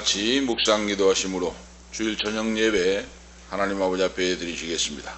같이 묵상 기도하심으로 주일 저녁 예배 하나님 아버지 앞에 드리시겠습니다.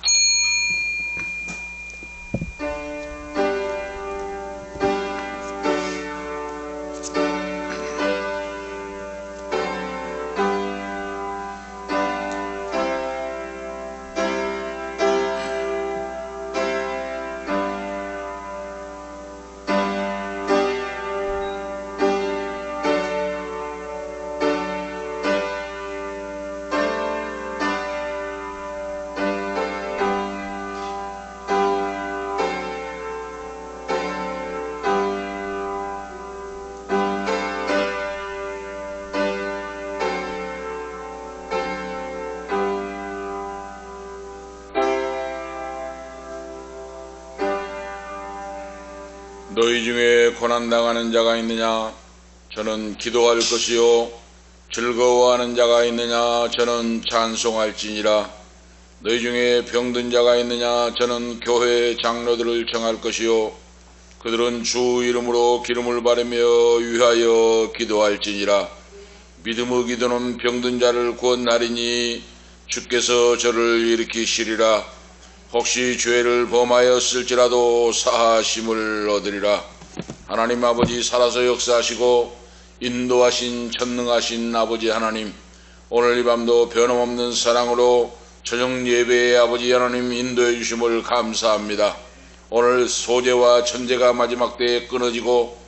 너희 중에 고난당하는 자가 있느냐? 저는 기도할 것이요. 즐거워하는 자가 있느냐? 저는 찬송할지니라. 너희 중에 병든 자가 있느냐? 저는 교회 장로들을 정할 것이요. 그들은 주 이름으로 기름을 바르며 위하여 기도할지니라. 믿음의 기도는 병든 자를 구원하리니 주께서 저를 일으키시리라. 혹시 죄를 범하였을지라도 사하심을 얻으리라. 하나님 아버지, 살아서 역사하시고 인도하신 전능하신 아버지 하나님, 오늘 이 밤도 변함없는 사랑으로 저녁 예배에 아버지 하나님 인도해 주심을 감사합니다. 오늘 소재와 천재가 마지막 때에 끊어지고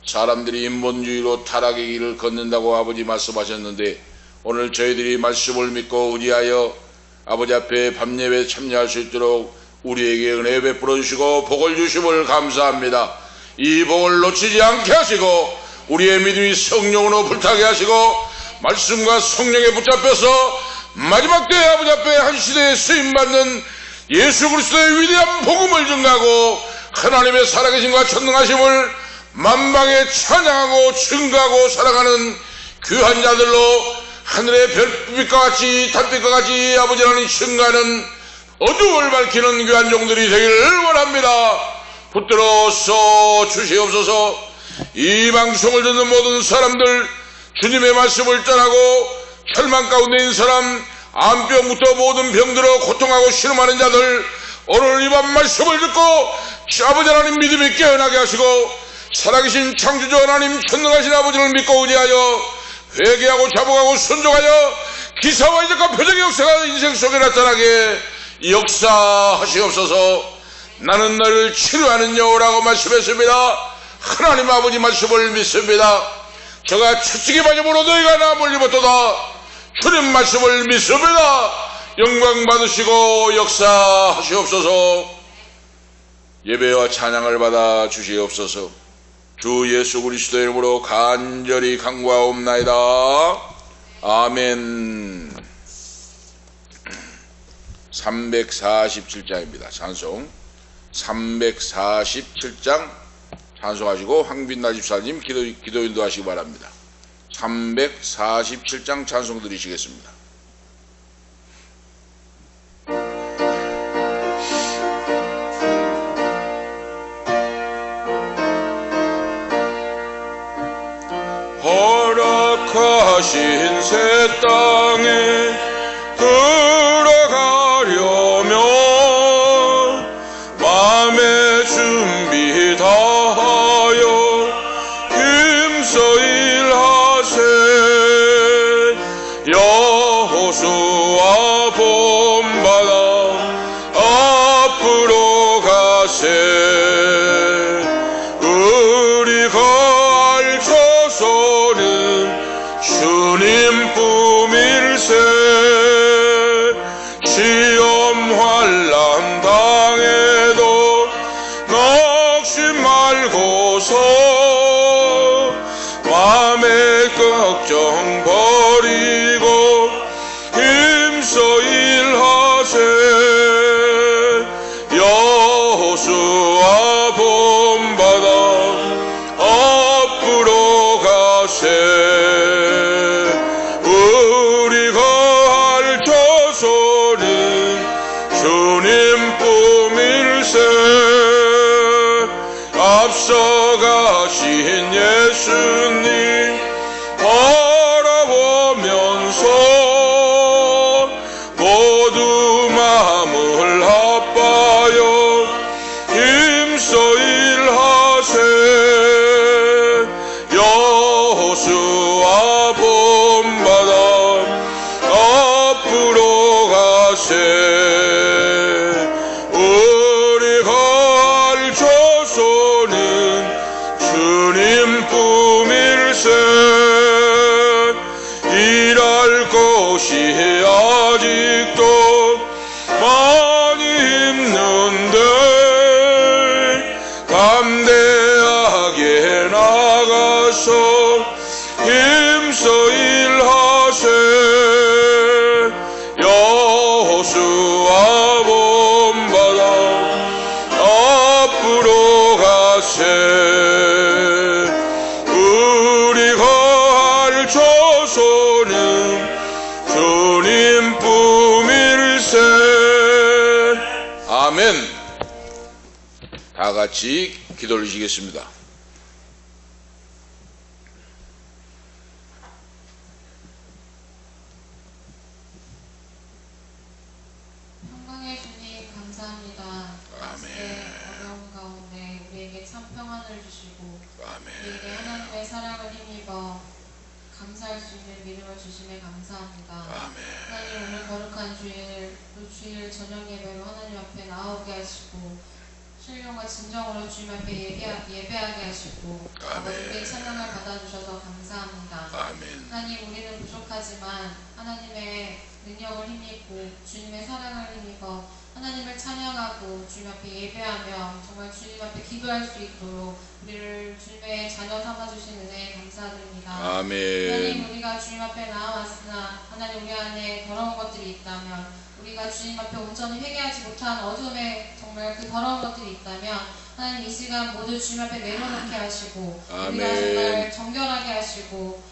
사람들이 인본주의로 타락의 길을 걷는다고 아버지 말씀하셨는데, 오늘 저희들이 말씀을 믿고 의지하여 아버지 앞에 밤예배에 참여할 수 있도록 우리에게 은혜 베풀어 주시고 복을 주심을 감사합니다. 이 복을 놓치지 않게 하시고 우리의 믿음이 성령으로 불타게 하시고 말씀과 성령에 붙잡혀서 마지막 때에 아버지 앞에 한 시대에 쓰임받는 예수 그리스도의 위대한 복음을 증가하고 하나님의 살아계심과 전능하심을 만방에 찬양하고 증거하고 살아가는 귀한 자들로 하늘의 별빛과 같이 달빛과 같이 아버지 하나님 증가하는 어둠을 밝히는 귀한 종들이 되기를 원합니다. 붙들어서 주시옵소서. 이 방송을 듣는 모든 사람들, 주님의 말씀을 떠나고 절망 가운데 있는 사람, 암병부터 모든 병들어 고통하고 신음하는 자들, 오늘 이 밤 말씀을 듣고 아버지 하나님 믿음이 깨어나게 하시고 살아계신 창조주 하나님 전능하신 아버지를 믿고 의지하여 회개하고 자복하고 순종하여 기사와 이적과 표적의 역사가 인생 속에 나타나게 역사하시옵소서. 나는 너를 치료하는 여호라고 말씀했습니다. 하나님 아버지 말씀을 믿습니다. 저가 채찍에 맞음으로 너희가 나음을 입었도다. 주님 말씀을 믿습니다. 영광 받으시고 역사하시옵소서. 예배와 찬양을 받아 주시옵소서. 주 예수 그리스도의 이름으로 간절히 간구하옵나이다. 아멘. 347장입니다. 찬송 347장 찬송하시고 황빈나 집사님 기도 인도하시기 바랍니다. 347장 찬송 드리시겠습니다. 허락하신 새 땅에 들어가려면 마음의 준비 다하여 힘써 일하세. 여호수아 본받아 앞으로 가세. 우리가 알쳐서는 주님 품일세. 시험 환난 당해도 낙심 말고서 맘의 걱정 버리고 힘써 일하세. 여호수아 본받아 앞으로 가세. 우리가 알쳐서는 주님 품일세. 앞서가신 예수님 바라보며 모두 마음을 합하여 힘써 일하세. 여호수아 본받아 앞으로 가세. 우리가 할 조소는 주님 품일세. 일할 것이 아직도 많이 힘든데 담대하게 나가서 힘써 일하세. 여호수아 본받아 앞으로 가세. 우리가 할 조소는 주님 품일세. 아멘. 다 같이 기도 올리시겠습니다. 평강의 주님 감사합니다. 아멘. 어려운 가운데 우리에게 참 평안을 주시고 우리에게 아멘. 하나님의 사랑을 힘입어 감사할 수 있는 믿음을 주심에 감사합니다. 아멘. 하나님 오늘 거룩한 주일, 또 주일 저녁 예배로 하나님 앞에 나오게 하시고 신령과 진정으로 주님 앞에 예배하게 하시고 아버지의 찬양을 받아주셔서 감사합니다. 아멘. 하나님 우리는 부족하지만 하나님의 능력을 힘입고 주님의 사랑을 힘입어 하나님을 찬양하고 주님 앞에 예배하며 정말 주님 앞에 기도할 수 있도록 우리를 주님의 자녀 삼아주신 은혜에 감사드립니다. 아멘. 하나님 우리가 주님 앞에 나아왔으나 하나님 우리 안에 더러운 것들이 있다면 우리가 주님 앞에 온전히 회개하지 못한 어둠에 정말 그 더러운 것들이 있다면 하나님 이 시간 모두 주님 앞에 내려놓게 하시고 우리가 정말 정결하게 하시고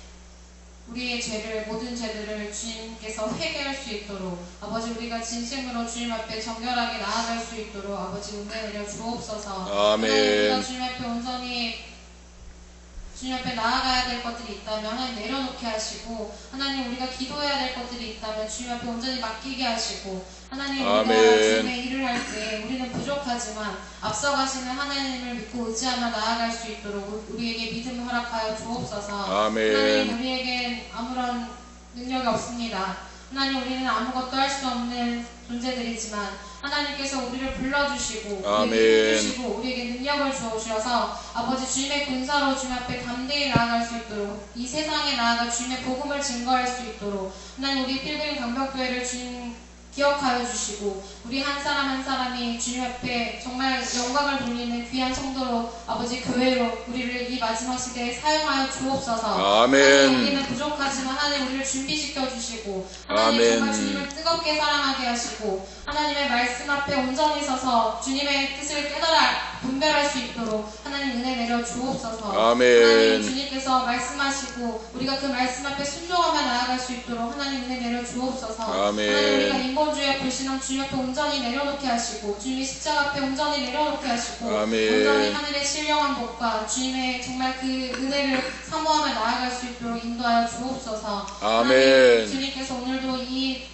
우리의 죄를 모든 죄들을 주님께서 회개할 수 있도록 아버지 우리가 진심으로 주님 앞에 정결하게 나아갈 수 있도록 아버지 은혜 내려 주옵소서. 아멘. 하나님 우리가 주님 앞에 온전히 주님 앞에 나아가야 될 것들이 있다면 하나님 내려놓게 하시고 하나님 우리가 기도해야 될 것들이 있다면 주님 앞에 온전히 맡기게 하시고 하나님 우리가 주님의 일을 할 때 우리는 부족하지만 앞서가시는 하나님을 믿고 의지하며 나아갈 수 있도록 우리에게 믿음을 허락하여 주옵소서. 아멘. 하나님 우리에겐 아무런 능력이 없습니다. 하나님 우리는 아무것도 할 수 없는 존재들이지만 하나님께서 우리를 불러주시고 우리에게 힘주시고 우리에게 능력을 주셔서 아버지 주님의 군사로 주님 앞에 담대히 나아갈 수 있도록 이 세상에 나아가 주님의 복음을 증거할 수 있도록 하나님 우리 필그림 강벽교회를 주님 기억하여 주시고 우리 한 사람 한 사람이 주님 앞에 정말 영광을 돌리는 귀한 성도로 아버지 교회로 우리를 이 마지막 시대에 사용하여 주옵소서. 아멘. 하나님 우리는 부족하지만 하나님 우리를 준비시켜 주시고 하나님 아멘. 정말 주님을 뜨겁게 사랑하게 하시고 하나님의 말씀 앞에 온전히 서서 주님의 뜻을 깨달아 분별할 수 있도록 하나님 은혜 내려 주옵소서. 아멘. 하나님 주님께서 말씀하시고 우리가 그 말씀 앞에 순종하며 나아갈 수 있도록 하나님 은혜 내려 주옵소서. 아멘. 하나님 우리가 인본주의와 불신앙 주님 앞에 온전히 내려놓게 하시고 주님의 십자가 앞에 온전히 내려놓게 하시고 아멘. 온전히 하늘의 신령한 복과 주님의 정말 그 은혜를 사모하며 나아갈 수 있도록 인도하여 주옵소서. 아멘. 하나님 주님께서 오늘도 이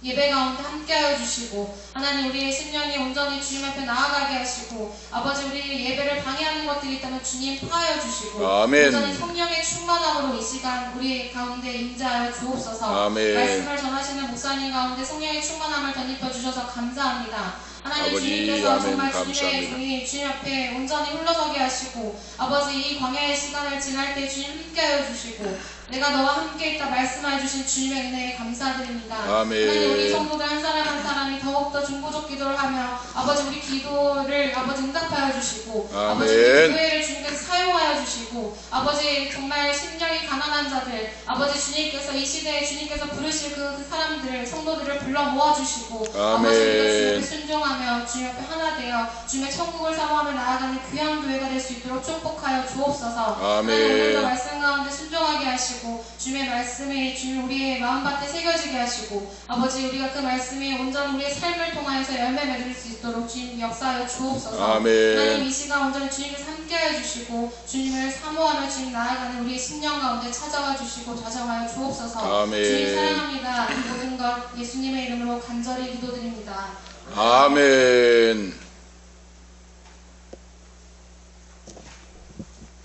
예배 가운데 함께하여 주시고 하나님 우리의 심령이 온전히 주님 앞에 나아가게 하시고 아버지 우리의 예배를 방해하는 것들이 있다면 주님 파하여 주시고 아멘. 온전히 성령의 충만함으로 이 시간 우리 가운데 임재하여 주옵소서. 아멘. 말씀을 전하시는 목사님 가운데 성령의 충만함을 덧입혀 주셔서 감사합니다. 하나님 아버지, 주님께서 아멘. 정말 감사합니다. 주님 앞에 온전히 흘러서게 하시고 아버지 이 광야의 시간을 지날 때 주님 함께하여 주시고 내가 너와 함께 있다 말씀해 주신 주님의 은혜에 감사드립니다. 아멘. 하나님 우리 성도들 한 사람 한 사람이 더욱더 중보적 기도를 하며 아버지 우리 기도를 아버지 응답하여 주시고 아멘. 아버지 우리 교회를 주님께서 사용하여 주시고 아버지 정말 심령이 가난한 자들 아버지 주님께서 이 시대에 주님께서 부르실 그 사람들을 성도들을 불러 모아주시고 아멘. 아버지 우리가 주님께 순종하며 합심하여 주님 앞에 하나 되어 주님의 천국을 사모하며 나아가는 귀한 교회가 될 수 있도록 축복하여 주옵소서. 아멘. 오늘도 말씀 가운데 순종하게 하시고 주님의 말씀이 주님 우리의 마음밭에 새겨지게 하시고 아버지 우리가 그 말씀이 온전히 우리의 삶을 통하여서 열매 맺을 수 있도록 주님 역사하여 주옵소서. 아멘. 하나님 이 시간 온전히 주님께서 함께하여 주시고 주님을 사모하며 주님 나아가는 우리의 심령 가운데 찾아와 주시고 좌정하여 주옵소서. 아멘. 주님 사랑합니다. 이 모든 것 예수님의 이름으로 간절히 기도드립니다. 아멘.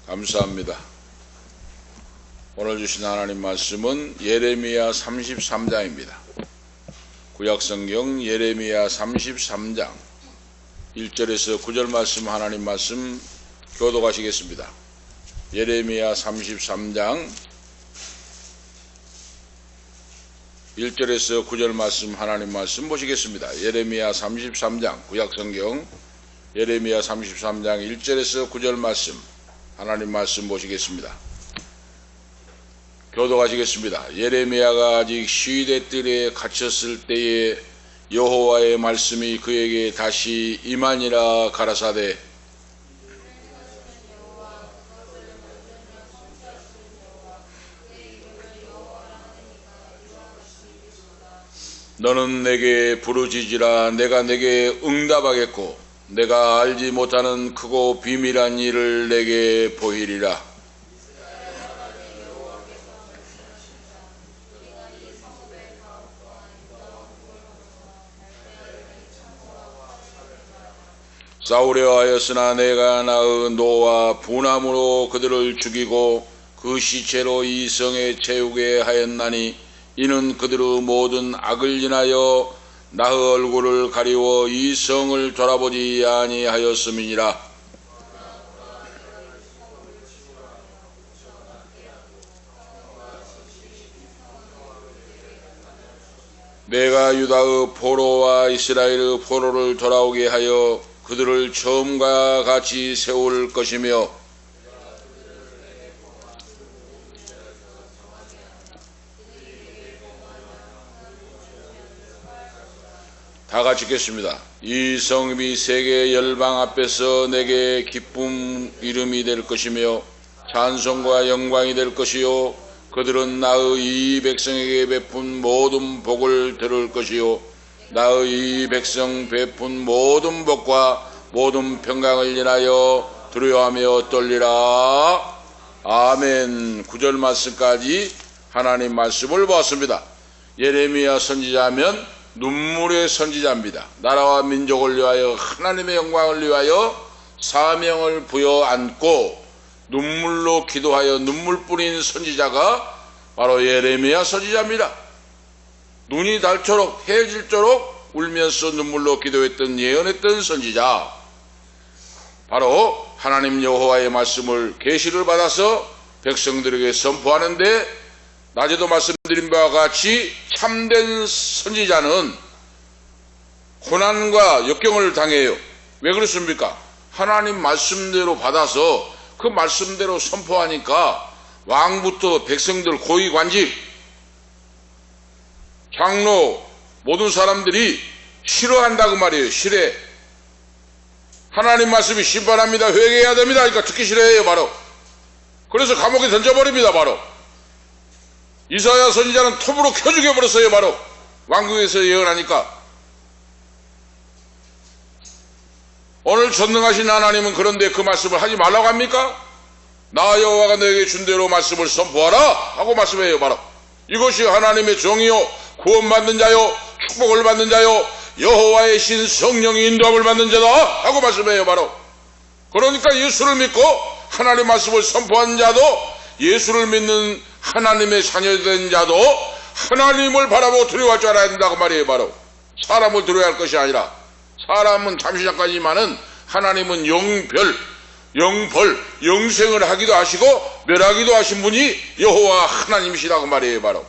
감사합니다. 오늘 주신 하나님 말씀은 예레미야 33장입니다. 구약성경 예레미야 33장 1절에서 9절 말씀 하나님 말씀 교독하시겠습니다. 예레미야 33장 1절에서 9절 말씀 하나님 말씀 보시겠습니다. 예레미야 33장 구약성경 예레미야 33장 1절에서 9절 말씀 하나님 말씀 보시겠습니다. 교독하시겠습니다. 예레미야가 아직 시대 뜰에 갇혔을 때에 여호와의 말씀이 그에게 다시 임하니라 가라사대 너는 내게 부르짖으라 내가 내게 응답하겠고 내가 알지 못하는 크고 비밀한 일을 내게 보이리라. 싸우려 하였으나 내가 나의 노와 분함으로 그들을 죽이고 그 시체로 이 성에 채우게 하였나니 이는 그들의 모든 악을 인하여 나의 얼굴을 가리워 이 성을 돌아보지 아니하였음이니라. 내가 유다의 포로와 이스라엘의 포로를 돌아오게 하여 그들을 처음과 같이 세울 것이며 다 같이 읽겠습니다. 이 성읍이 세계 열방 앞에서 내게 기쁨 이름이 될 것이며 찬송과 영광이 될 것이요 그들은 나의 이 백성에게 베푼 모든 복을 들을 것이요 나의 이 백성 베푼 모든 복과 모든 평강을 인하여 두려워하며 떨리라. 아멘. 9절 말씀까지 하나님 말씀을 보았습니다. 예레미야 선지자면 눈물의 선지자입니다. 나라와 민족을 위하여 하나님의 영광을 위하여 사명을 부여안고 눈물로 기도하여 눈물 뿌린 선지자가 바로 예레미야 선지자입니다. 눈이 닳도록 해질도록 울면서 눈물로 기도했던 예언했던 선지자, 바로 하나님 여호와의 말씀을 계시를 받아서 백성들에게 선포하는데 낮에도 말씀드린 바와 같이 참된 선지자는 고난과 역경을 당해요. 왜 그렇습니까? 하나님 말씀대로 받아서 그 말씀대로 선포하니까 왕부터 백성들 고위관직 장로 모든 사람들이 싫어한다고 말이에요. 싫어해. 하나님 말씀이 심판합니다. 회개해야 됩니다. 그러니까 듣기 싫어해요. 바로. 그래서 감옥에 던져버립니다. 바로. 이사야 선지자는 톱으로 켜 죽여버렸어요. 바로. 왕궁에서 예언하니까. 오늘 전능하신 하나님은 그런데 그 말씀을 하지 말라고 합니까? 나 여호와가 너에게 준 대로 말씀을 선포하라 하고 말씀해요. 바로. 이것이 하나님의 정의요 구원받는 자요 축복을 받는 자요 여호와의 신 성령이 인도함을 받는 자다 하고 말씀해요. 바로. 그러니까 예수를 믿고 하나님의 말씀을 선포하는 자도 예수를 믿는 하나님의 자녀된 자도 하나님을 바라보고 두려워할 줄 알아야 된다고 말이에요. 바로. 사람을 두려워할 것이 아니라 사람은 잠시 잠깐이지만은 하나님은 영벌, 영생을 하기도 하시고 멸하기도 하신 분이 여호와 하나님이시라고 말이에요. 바로.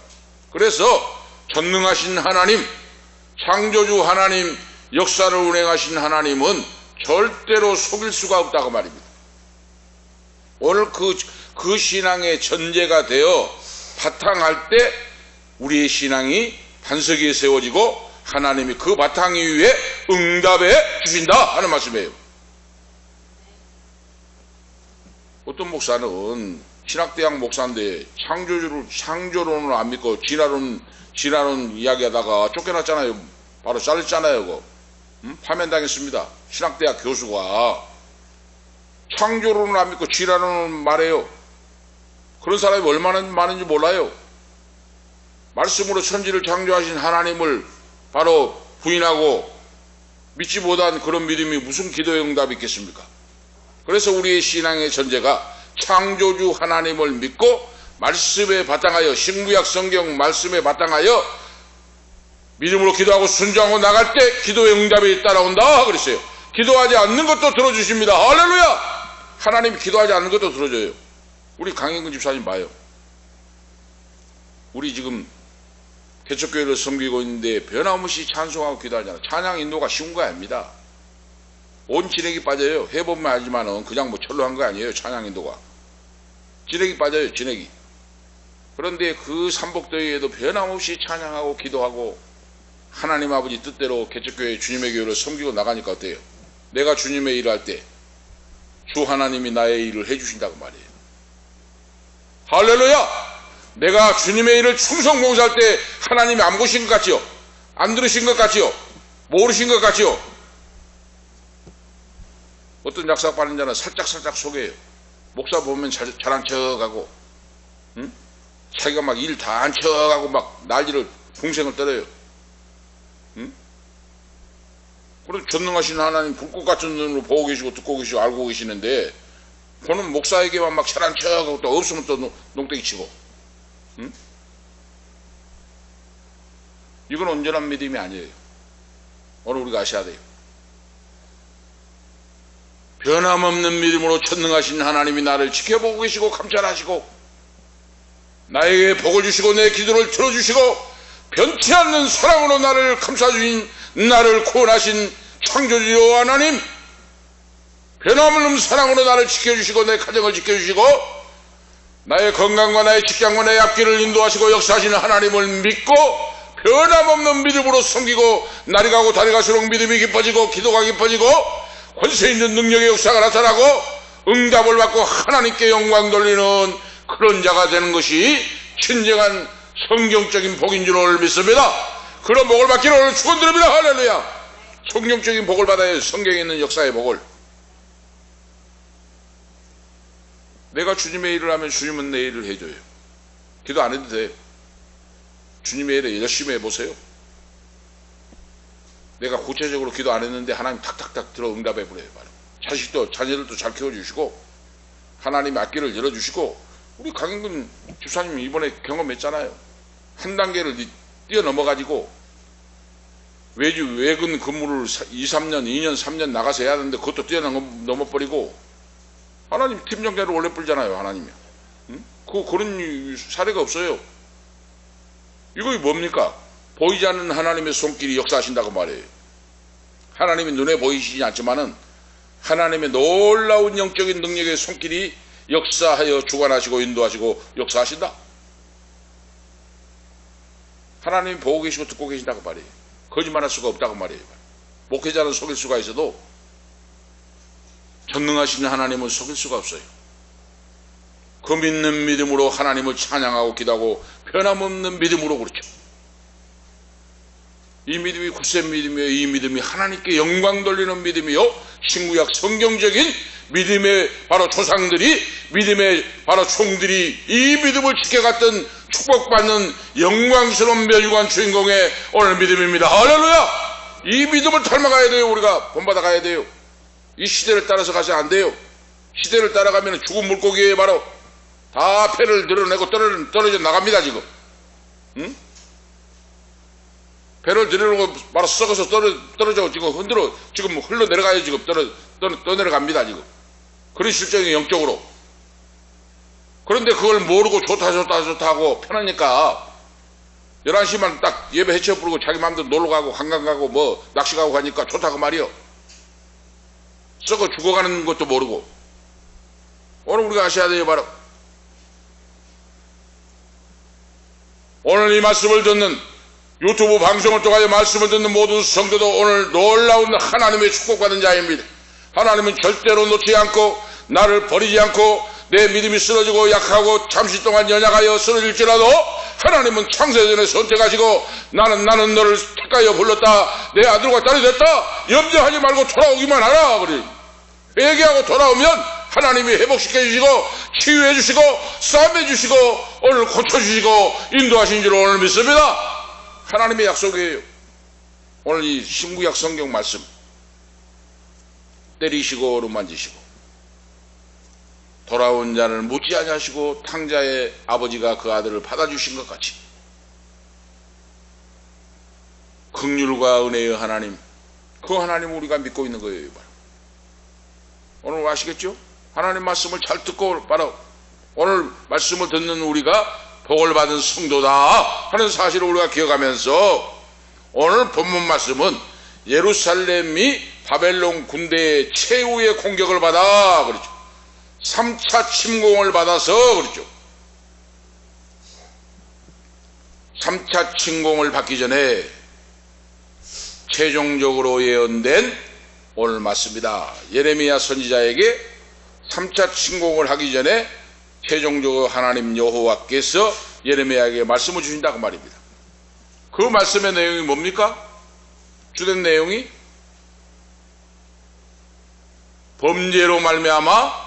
그래서 전능하신 하나님, 창조주 하나님, 역사를 운행하신 하나님은 절대로 속일 수가 없다고 말입니다. 오늘 그 신앙의 전제가 되어 바탕할 때 우리의 신앙이 반석에 세워지고 하나님이 그 바탕 위에 응답해 주신다 하는 말씀이에요. 어떤 목사는 신학대학 목사인데 창조론을 안 믿고 진화론 이야기하다가 쫓겨났잖아요. 바로 잘렸잖아요. 그거. 파면당했습니다. 신학대학 교수가 창조론을 안 믿고 진화론을 말해요. 그런 사람이 얼마나 많은지 몰라요. 말씀으로 천지를 창조하신 하나님을 바로 부인하고 믿지 못한 그런 믿음이 무슨 기도의 응답이 있겠습니까? 그래서 우리의 신앙의 전제가 창조주 하나님을 믿고 말씀에 바탕하여 신구약 성경 말씀에 바탕하여 믿음으로 기도하고 순종하고 나갈 때 기도의 응답이 따라온다 그랬어요. 기도하지 않는 것도 들어주십니다. 할렐루야! 하나님이 기도하지 않는 것도 들어줘요. 우리 강인근 집사님 봐요. 우리 지금 개척교회를 섬기고 있는데 변함없이 찬송하고 기도하잖아요. 찬양 인도가 쉬운 거 아닙니다. 온 진액이 빠져요. 해보면 알지만은 그냥 뭐 철로 한 거 아니에요. 찬양 인도가. 진액이 빠져요. 진액이. 그런데 그 삼복더위에도 변함없이 찬양하고 기도하고 하나님 아버지 뜻대로 개척교회 주님의 교회를 섬기고 나가니까 어때요? 내가 주님의 일을 할 때 주 하나님이 나의 일을 해주신다고 말이에요. 할렐루야! 내가 주님의 일을 충성 봉사할 때 하나님이 안 보신 것 같지요? 안 들으신 것 같지요? 모르신 것 같지요? 어떤 약삭빠른 자는 살짝 속여요. 목사 보면 잘한 척하고 응? 자기가 막 일 다 한 척하고 막 난리를 풍생을 떨어요. 응? 그래도 전능하신 하나님 불꽃 같은 눈으로 보고 계시고 듣고 계시고 알고 계시는데 보는 목사에게만 막 잘한 척하고 또 없으면 또 농땡이 치고 응? 이건 온전한 믿음이 아니에요. 오늘 우리가 아셔야 돼요. 변함없는 믿음으로 전능하신 하나님이 나를 지켜보고 계시고 감찰하시고 나에게 복을 주시고 내 기도를 들어주시고 변치 않는 사랑으로 나를 감싸주신 나를 구원하신 창조주 하나님 변함없는 사랑으로 나를 지켜주시고 내 가정을 지켜주시고 나의 건강과 나의 직장과 나의 앞길을 인도하시고 역사하시는 하나님을 믿고 변함없는 믿음으로 섬기고 날이 가고 달이 갈수록 믿음이 깊어지고 기도가 깊어지고 권세 있는 능력의 역사가 나타나고 응답을 받고 하나님께 영광 돌리는 그런 자가 되는 것이 진정한 성경적인 복인 줄 믿습니다. 그런 복을 받기를 오늘 축원드립니다. 할렐루야. 성경적인 복을 받아야 성경에 있는 역사의 복을. 내가 주님의 일을 하면 주님은 내 일을 해줘요. 기도 안 해도 돼요. 주님의 일을 열심히 해보세요. 내가 구체적으로 기도 안 했는데 하나님 탁탁탁 들어 응답해 버려요. 자녀들도 잘 키워주시고 하나님 앞길을 열어주시고 우리 강인근 집사님이 이번에 경험했잖아요. 한 단계를 뛰어넘어가지고 외근 근무를 2, 3년 나가서 해야 하는데 그것도 뛰어넘어버리고 하나님 팀장대로 원래 뿌리잖아요. 하나님이. 응? 그런 사례가 없어요. 이거 뭡니까? 보이지 않는 하나님의 손길이 역사하신다고 말해요. 하나님이 눈에 보이시지 않지만은 하나님의 놀라운 영적인 능력의 손길이 역사하여 주관하시고 인도하시고 역사하신다. 하나님이 보고 계시고 듣고 계신다고 말해요. 거짓말할 수가 없다고 말해요. 목회자는 속일 수가 있어도 전능하신 하나님은 속일 수가 없어요. 그 믿는 믿음으로 하나님을 찬양하고 기도하고 변함없는 믿음으로 그렇죠. 이 믿음이 굳센 믿음이요. 이 믿음이 하나님께 영광 돌리는 믿음이요. 신구약 성경적인 믿음의 바로 조상들이 믿음의 바로 총들이 이 믿음을 지켜갔던 축복받는 영광스러운 멸류관 주인공의 오늘 믿음입니다. 할렐루야! 이 믿음을 닮아가야 돼요. 우리가 본받아 가야 돼요. 이 시대를 따라서 가서 안 돼요. 시대를 따라가면 죽은 물고기에 바로 다 폐를 드러내고 떨어져 나갑니다. 지금 응? 배를 들여놓고 바로 썩어서 떨어져 지금 흔들어 지금 흘러내려가요. 지금 떠내려갑니다. 지금 그런 실정이 영적으로. 그런데 그걸 모르고 좋다 하고 편하니까 11시만 딱 예배 해쳐 부르고 자기 마음대로 놀러가고 관광 가고 뭐 낚시 가고 가니까 좋다고 말이요. 썩어 죽어가는 것도 모르고. 오늘 우리가 아셔야 돼요. 바로 오늘 이 말씀을 듣는 유튜브 방송을 통하여 말씀을 듣는 모든 성도도 오늘 놀라운 하나님의 축복받은 자입니다. 하나님은 절대로 놓지 않고 나를 버리지 않고 내 믿음이 쓰러지고 약하고 잠시 동안 연약하여 쓰러질지라도 하나님은 창세전에 선택하시고 나는 너를 택하여 불렀다. 내 아들과 딸이 됐다. 염려하지 말고 돌아오기만 하라. 그래. 회개하고 돌아오면 하나님이 회복시켜 주시고 치유해 주시고 싸매 주시고 오늘 고쳐주시고 인도하신 줄 오늘 믿습니다. 하나님의 약속이에요. 오늘 이 신구약 성경 말씀 때리시고 어루만지시고 돌아온 자를 묻지 아니하시고 탕자의 아버지가 그 아들을 받아주신 것 같이 긍휼과 은혜의 하나님, 그 하나님을 우리가 믿고 있는 거예요. 오늘 아시겠죠? 하나님 말씀을 잘 듣고 바로 오늘 말씀을 듣는 우리가 복을 받은 성도다 하는 사실을 우리가 기억하면서 오늘 본문 말씀은 예루살렘이 바벨론 군대의 최후의 공격을 받아 그렇죠. 3차 침공을 받아서 그렇죠. 3차 침공을 받기 전에 최종적으로 예언된 오늘 말씀입니다. 예레미야 선지자에게 3차 침공을 하기 전에 최종적으로 하나님 여호와께서 예레미야에게 말씀을 주신다고 말입니다. 그 말씀의 내용이 뭡니까? 주된 내용이 범죄로 말미암아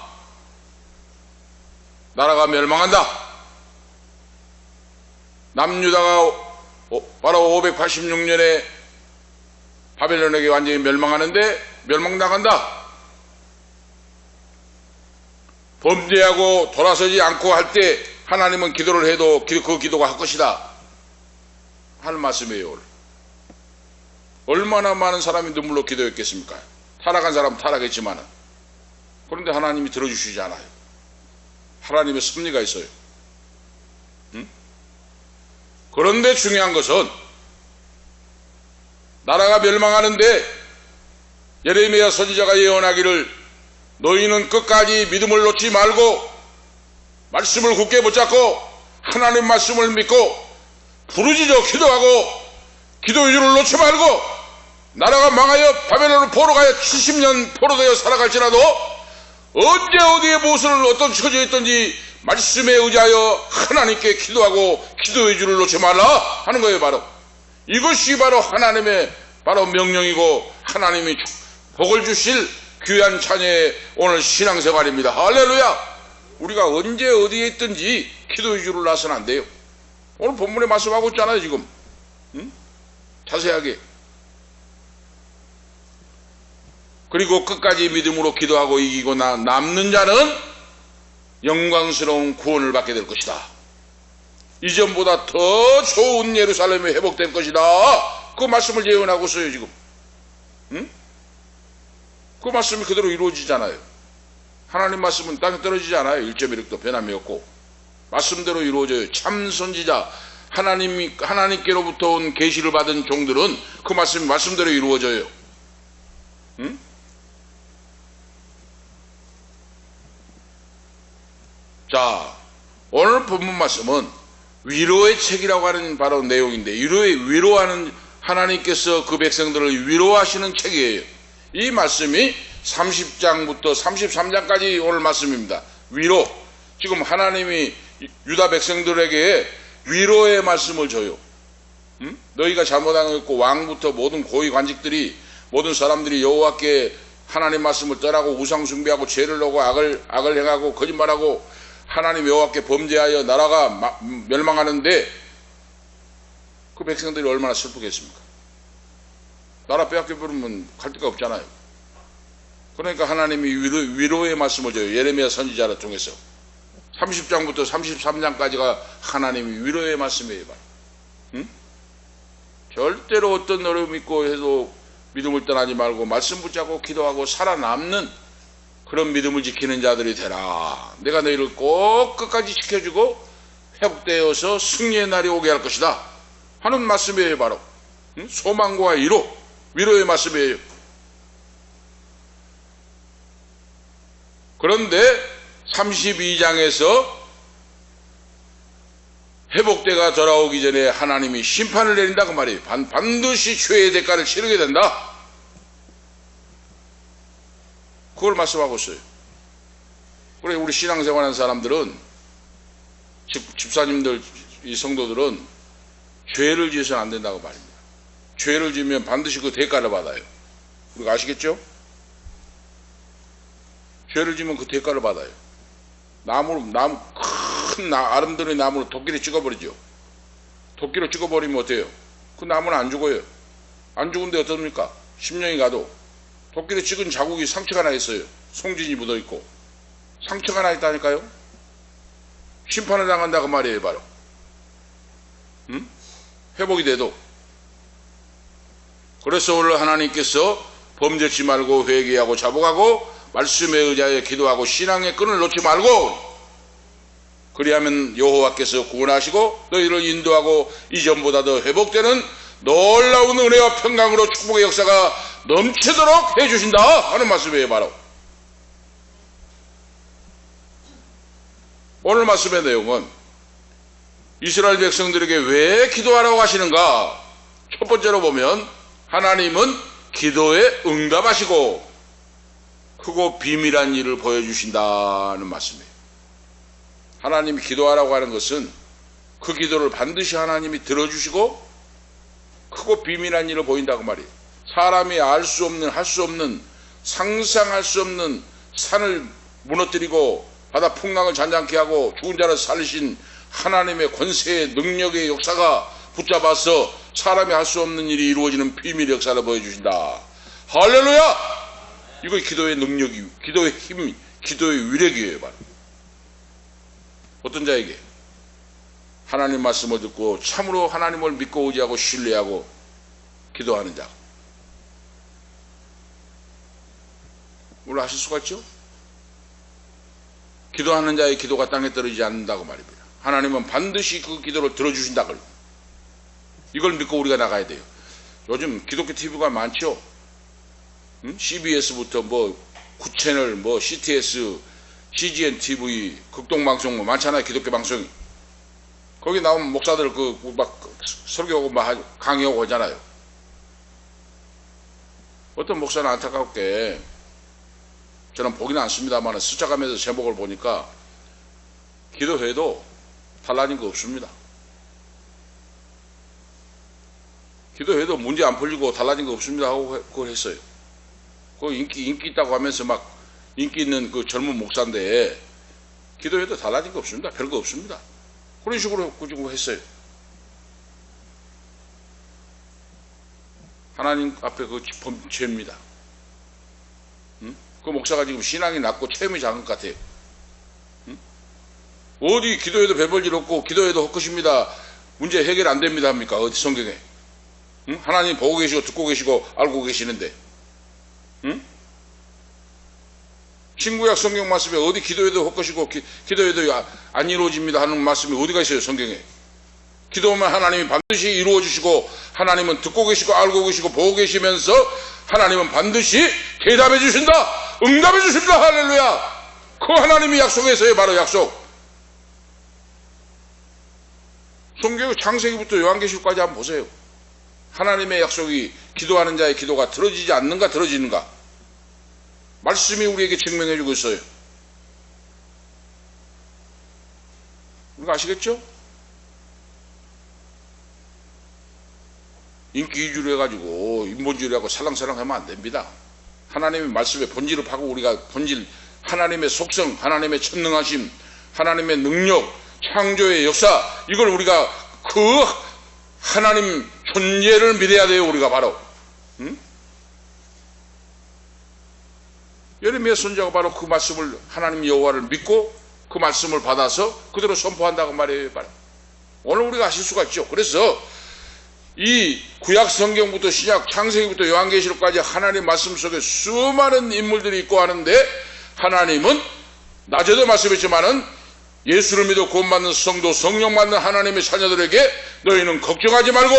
나라가 멸망한다. 남유다가 바로 586년에 바벨론에게 완전히 멸망하는데 멸망당한다. 범죄하고 돌아서지 않고 할 때 하나님은 기도를 해도 그 기도가 할 것이다 하는 말씀이에요. 얼마나 많은 사람이 눈물로 기도했겠습니까? 타락한 사람은 타락했지만 그런데 하나님이 들어주시지 않아요. 하나님의 섭리가 있어요. 그런데 중요한 것은 나라가 멸망하는데 예레미야 선지자가 예언하기를 너희는 끝까지 믿음을 놓지 말고 말씀을 굳게 붙잡고 하나님 말씀을 믿고 부르짖어 기도하고 기도 의지를 놓지 말고 나라가 망하여 바벨론을 포로가여 70년 포로되어 살아갈지라도 언제 어디에 무엇을 어떤 처지에 있든지 말씀에 의지하여 하나님께 기도하고 기도 의지를 놓지 말라 하는 거예요. 바로 이것이 바로 하나님의 바로 명령이고 하나님이 복을 주실 귀한 자녀의 오늘 신앙생활입니다. 할렐루야. 우리가 언제 어디에 있든지 기도 의지를 놔서는 안 돼요. 오늘 본문에 말씀하고 있잖아요. 지금 자세하게. 그리고 끝까지 믿음으로 기도하고 이기고 남는 자는 영광스러운 구원을 받게 될 것이다. 이전보다 더 좋은 예루살렘이 회복될 것이다. 그 말씀을 예언하고 있어요. 지금 그 말씀이 그대로 이루어지잖아요. 하나님 말씀은 땅에 떨어지지 않아요. 1.1획도 변함이 없고 말씀대로 이루어져요. 참 선지자 하나님께로부터 온 계시를 받은 종들은 그 말씀대로 이루어져요. 자, 오늘 본문 말씀은 위로의 책이라고 하는 바로 내용인데 위로하는 하나님께서 그 백성들을 위로하시는 책이에요. 이 말씀이 30장부터 33장까지 오늘 말씀입니다. 위로. 지금 하나님이 유다 백성들에게 위로의 말씀을 줘요. 너희가 잘못한 거 있고 왕부터 모든 고위 관직들이 모든 사람들이 여호와께 하나님 말씀을 떠나고 우상 숭배하고 죄를 하고 악을 행하고 거짓말하고 하나님 여호와께 범죄하여 나라가 멸망하는데 그 백성들이 얼마나 슬프겠습니까? 나라 빼앗겨 버리면 갈 데가 없잖아요. 그러니까 하나님이 위로의 말씀을 줘요. 예레미야 선지자를 통해서 30장부터 33장까지가 하나님이 위로의 말씀이에요. 절대로 어떤 어려움 있고 해도 믿음을 떠나지 말고 말씀 붙잡고 기도하고 살아남는 그런 믿음을 지키는 자들이 되라. 내가 너희를 꼭 끝까지 지켜주고 회복되어서 승리의 날이 오게 할 것이다 하는 말씀이에요. 바로 소망과 위로의 말씀이에요. 그런데 32장에서 회복때가 돌아오기 전에 하나님이 심판을 내린다 그 말이에요. 반드시 죄의 대가를 치르게 된다. 그걸 말씀하고 있어요. 그래 우리 신앙생활하는 사람들은 집사님들 이 성도들은 죄를 지어서는 안 된다고 말입니다. 죄를 지으면 반드시 그 대가를 받아요. 우리가 아시겠죠? 죄를 지으면 그 대가를 받아요. 큰 아름드리 나무를 도끼로 찍어버리죠. 도끼로 찍어버리면 어때요? 그 나무는 안 죽어요. 안 죽은데 어떻습니까? 10년이 가도 도끼로 찍은 자국이 상처가 나 있어요. 송진이 묻어 있고 상처가 나 있다니까요. 심판을 당한다 그 말이에요. 바로 회복이 돼도. 그래서 오늘 하나님께서 범죄치 말고 회개하고 자복하고 말씀에 의지하여 기도하고 신앙의 끈을 놓지 말고 그리하면 여호와께서 구원하시고 너희를 인도하고 이전보다 더 회복되는 놀라운 은혜와 평강으로 축복의 역사가 넘치도록 해주신다 하는 말씀이에요. 바로 오늘 말씀의 내용은 이스라엘 백성들에게 왜 기도하라고 하시는가. 첫 번째로 보면 하나님은 기도에 응답하시고 크고 비밀한 일을 보여주신다는 말씀이에요. 하나님이 기도하라고 하는 것은 그 기도를 반드시 하나님이 들어주시고 크고 비밀한 일을 보인다고 말이에요. 사람이 알 수 없는, 할 수 없는, 상상할 수 없는 산을 무너뜨리고 바다 풍랑을 잔잔케 하고 죽은 자를 살리신 하나님의 권세의 능력의 역사가 붙잡아서 사람이 할 수 없는 일이 이루어지는 비밀의 역사를 보여주신다. 할렐루야! 이거 기도의 능력이, 기도의 힘, 기도의 위력이에요. 바로 어떤 자에게 하나님 말씀을 듣고 참으로 하나님을 믿고 의지하고 신뢰하고 기도하는 자. 물론 하실 수가 있죠. 기도하는 자의 기도가 땅에 떨어지지 않는다고 말입니다. 하나님은 반드시 그 기도를 들어주신다. 이걸 믿고 우리가 나가야 돼요. 요즘 기독교 TV가 많죠. CBS부터 뭐 9채널, 뭐 CTS, CGN TV, 극동방송 뭐 많잖아요. 기독교 방송이. 거기 나오면 목사들 막 설교하고 막 강의하고 오잖아요. 어떤 목사는 안타깝게 저는 보기는 않습니다만 스쳐가면서 제목을 보니까 기도해도 달라진 거 없습니다. 기도해도 문제 안 풀리고 달라진 거 없습니다 하고 그걸 했어요. 그 인기 있다고 하면서 막 인기 있는 그 젊은 목사인데 기도해도 달라진 거 없습니다. 별거 없습니다. 그런 식으로 그지고 했어요. 하나님 앞에 그 죄입니다. 그 목사가 지금 신앙이 낮고 체험이 작은 것 같아요. 어디 기도해도 별 볼 일 없고 기도해도 헛것입니다. 문제 해결 안 됩니다 합니까? 어디 성경에? 하나님 보고 계시고 듣고 계시고 알고 계시는데 신구약 성경 말씀에 어디 기도해도 헛것이고 기도해도 안 이루어집니다 하는 말씀이 어디가 있어요 성경에? 기도하면 하나님이 반드시 이루어 주시고 하나님은 듣고 계시고 알고 계시고 보고 계시면서 하나님은 반드시 대답해 주신다. 응답해 주십니다. 할렐루야. 그 하나님이 약속했어요. 바로 약속. 성경 창세기부터 요한계시록까지 한번 보세요. 하나님의 약속이 기도하는 자의 기도가 들어지지 않는가 들어지는가 말씀이 우리에게 증명해 주고 있어요. 우리가 아시겠죠? 인기 위주로 해가지고 인본주의로 하고 살랑살랑 하면 안 됩니다. 하나님의 말씀의 본질을 파고 우리가 본질 하나님의 속성, 하나님의 천능하심, 하나님의 능력, 창조의 역사 이걸 우리가 그 하나님 존재를 믿어야 돼요. 우리가 바로 예레미야 선지자가 바로 그 말씀을 하나님 여호와를 믿고 그 말씀을 받아서 그대로 선포한다고 말해요. 바로 오늘 우리가 아실 수가 있죠. 그래서 이 구약 성경부터 신약 창세기부터 요한계시록까지 하나님 말씀 속에 수많은 인물들이 있고 하는데 하나님은 낮에도 말씀했지만은 예수를 믿어 구원받는 성도 성령 받는 하나님의 자녀들에게 너희는 걱정하지 말고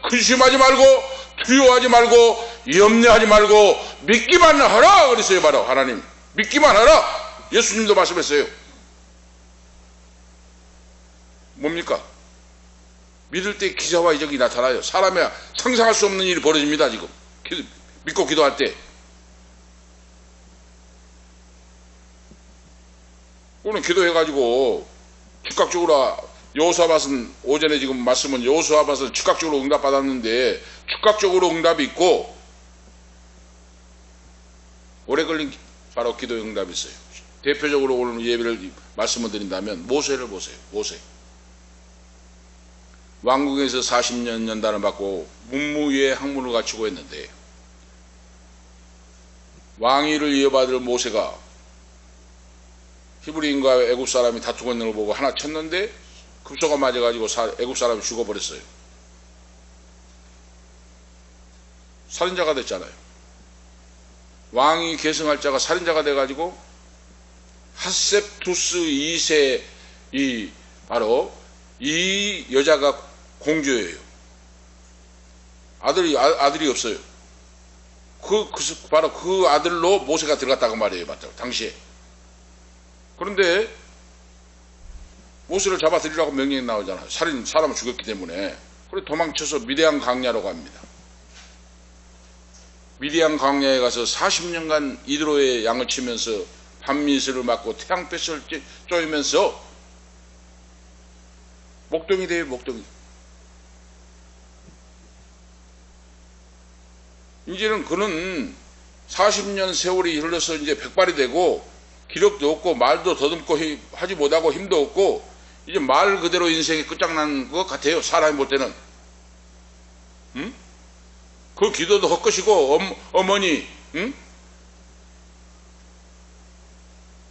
근심하지 말고 두려워하지 말고 염려하지 말고 믿기만 하라 그랬어요. 바로 하나님 믿기만 하라. 예수님도 말씀했어요. 뭡니까? 믿을 때 기사와 이적이 나타나요. 사람이 상상할 수 없는 일이 벌어집니다. 지금 믿고 기도할 때. 오늘 기도해가지고 즉각적으로 여호수아밧은 오전에 지금 말씀은 여호수아밧은 즉각적으로 응답받았는데 즉각적으로 응답이 있고 오래 걸린 바로 기도 응답이 있어요. 대표적으로 오늘 예배를 말씀을 드린다면 모세를 보세요. 모세. 왕궁에서 40년 연단을 받고 문무위에 학문을 갖추고 했는데 왕위를 이어받을 모세가 히브리인과 애굽 사람이 다투고 있는 걸 보고 하나 쳤는데 급소가 맞아가지고 애굽 사람이 죽어버렸어요. 살인자가 됐잖아요. 왕이 계승할 자가 살인자가 돼가지고 핫셉투스 2세 바로 이 여자가 공주예요. 아들이 없어요. 바로 그 아들로 모세가 들어갔다고 말이에요. 맞죠? 당시에. 그런데 모세를 잡아들이라고 명령이 나오잖아요. 사람을 죽였기 때문에. 그래서 도망쳐서 미디안 광야로 갑니다. 미디안 광야에 가서 40년간 이드로의 양을 치면서 밤미스를 맞고 태양볕을 쬐면서 목동이 돼요. 목동이. 이제는 그는 40년 세월이 흘러서 이제 백발이 되고 기력도 없고 말도 더듬고 하지 못하고 힘도 없고 이제 말 그대로 인생이 끝장난 것 같아요. 사람이 볼 때는. 응? 그 기도도 헛것이고 어머니 응?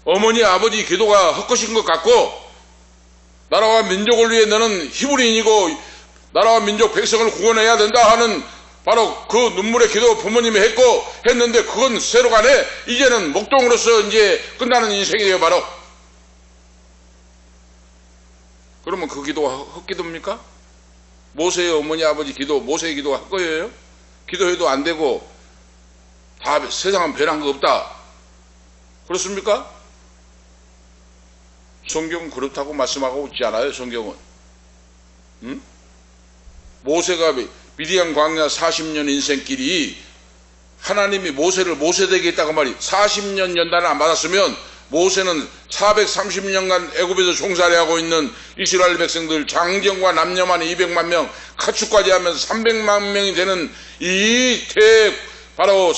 어머니 아버지 기도가 헛것인 것 같고 나라와 민족을 위해 너는 히브리인이고 나라와 민족 백성을 구원해야 된다 하는 바로 그 눈물의 기도 부모님이 했는데 그건 새로 가네. 이제는 목동으로서 이제 끝나는 인생이에요. 바로. 그러면 그 기도가 헛기도입니까? 모세의 어머니 아버지 기도, 모세의 기도가 헛거예요? 기도해도 안 되고 다 세상은 변한 거 없다. 그렇습니까? 성경은 그렇다고 말씀하고 있지 않아요. 성경은. 응? 모세가 미디안 광야 40년 인생길이 하나님이 모세를 모세되게 했다고 말이 40년 연단을 안 받았으면 모세는 430년간 애굽에서 종살이 하고 있는 이스라엘 백성들 장정과 남녀만 200만 명 가축까지 하면서 300만 명이 되는 바로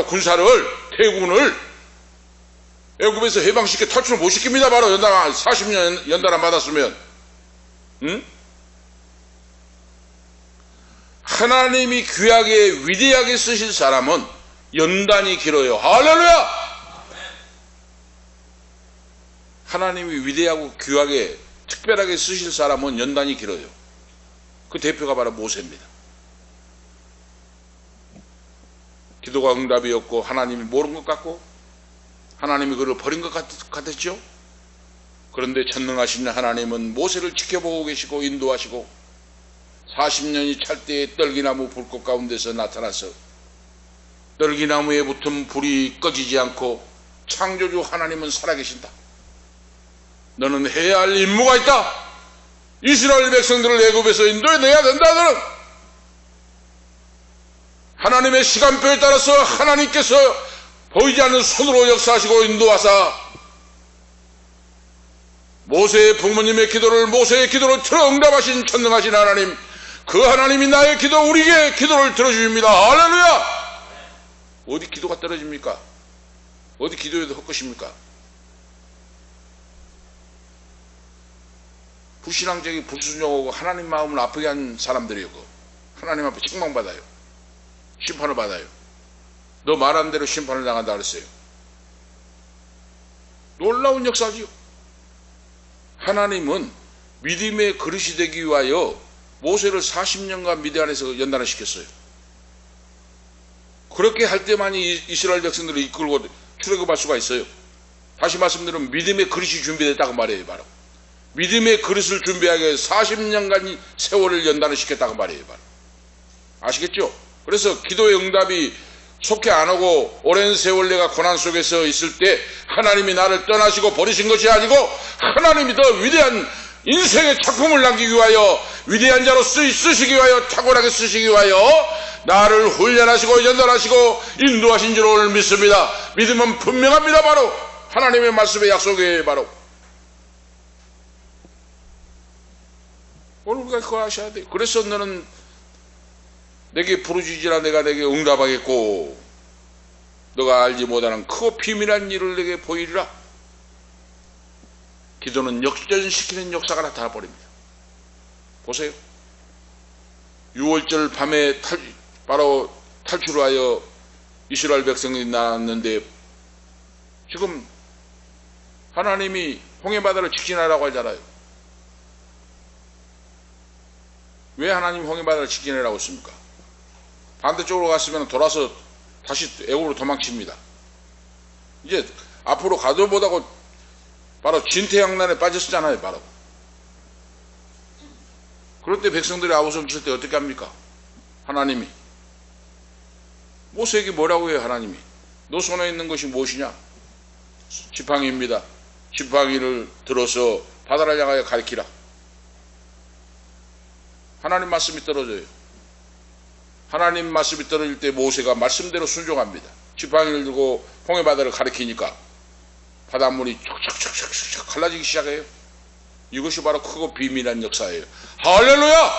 군사를 대군을 애굽에서 해방시켜 탈출을 못 시킵니다. 바로 40년 연단 안 받았으면. 응? 하나님이 귀하게 위대하게 쓰실 사람은 연단이 길어요. 할렐루야! 하나님이 위대하고 귀하게 특별하게 쓰실 사람은 연단이 길어요. 그 대표가 바로 모세입니다. 기도가 응답이 없고 하나님이 모른 것 같고 하나님이 그를 버린 것 같았죠. 그런데 전능하신 하나님은 모세를 지켜보고 계시고 인도하시고 40년이 찰 때에 떨기나무 불꽃 가운데서 나타나서 떨기나무에 붙은 불이 꺼지지 않고 창조주 하나님은 살아계신다. 너는 해야 할 임무가 있다. 이스라엘 백성들을 애굽에서 인도해내야 된다. 너는 하나님의 시간표에 따라서 하나님께서 보이지 않는 손으로 역사하시고 인도하사 모세의 부모님의 기도를 모세의 기도로 들어 응답하신 전능하신 하나님, 그 하나님이 나의 기도 우리에게 기도를 들어주십니다. 할렐루야! 어디 기도가 떨어집니까? 어디 기도해도 헛것입니까? 불신앙적인 불순종하고 하나님 마음을 아프게 한 사람들이요. 하나님 앞에 책망받아요. 심판을 받아요. 너 말한 대로 심판을 당한다 그랬어요. 놀라운 역사지요. 하나님은 믿음의 그릇이 되기 위하여 모세를 40년간 미디안에서 연단을 시켰어요. 그렇게 할 때만이 이스라엘 백성들을 이끌고 출애굽할 수가 있어요. 다시 말씀드리면 믿음의 그릇이 준비됐다고 말해요. 바로 믿음의 그릇을 준비하기 위해서 40년간 세월을 연단을 시켰다고 말해요. 바로 아시겠죠? 그래서 기도의 응답이 속해 안 오고 오랜 세월 내가 고난 속에서 있을 때 하나님이 나를 떠나시고 버리신 것이 아니고 하나님이 더 위대한 인생의 작품을 남기기 위하여 위대한 자로 쓰시기 위하여, 탁월하게 쓰시기 위하여 나를 훈련하시고 연단하시고 인도하신 줄 오늘 믿습니다. 믿음은 분명합니다. 바로 하나님의 말씀의 약속이에요. 바로 오늘 우리가 그거 하셔야 돼요. 그래서 너는 내게 부르짖으라 내가 내게 응답하겠고 너가 알지 못하는 크고 비밀한 일을 내게 보이리라. 기도는 역전시키는 역사가 나타나 버립니다. 보세요. 6월절 밤에 바로 탈출하여 이스라엘 백성이 나왔는데 지금 하나님이 홍해바다를 직진하라고 하잖아요. 왜 하나님 홍해바다를 직진하라고 했습니까? 반대쪽으로 갔으면 돌아서 다시 애굽으로 도망칩니다. 이제 앞으로 가도 못하고 바로 진퇴양난에 빠졌잖아요. 바로 그럴 때 백성들이 아우성칠 때 어떻게 합니까? 하나님이 모세에게 뭐라고 해요? 하나님이 너 손에 있는 것이 무엇이냐? 지팡이입니다. 지팡이를 들어서 바다를 향하여 가리키라. 하나님 말씀이 떨어져요. 하나님 말씀이 떨어질 때 모세가 말씀대로 순종합니다. 지팡이를 들고 홍해바다를 가리키니까 바닷물이 촉촉촉촉촉 갈라지기 시작해요. 이것이 바로 크고 비밀한 역사예요. 할렐루야!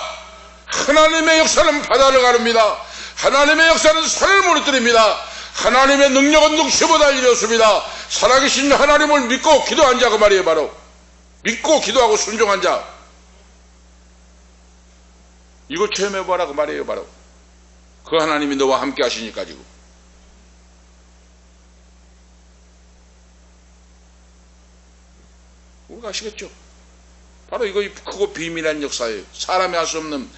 하나님의 역사는 바다를 가릅니다. 하나님의 역사는 산을 무너뜨립니다. 하나님의 능력은 늑시보다 이렇습니다. 살아계신 하나님을 믿고 기도한 자 그 말이에요. 바로 믿고 기도하고 순종한 자, 이걸 체험해봐라 그 말이에요. 바로 그 하나님이 너와 함께 하시니까. 지금 우리가 아시겠죠? 바로 이거 크고 비밀한 역사예요. 사람이 할 수 없는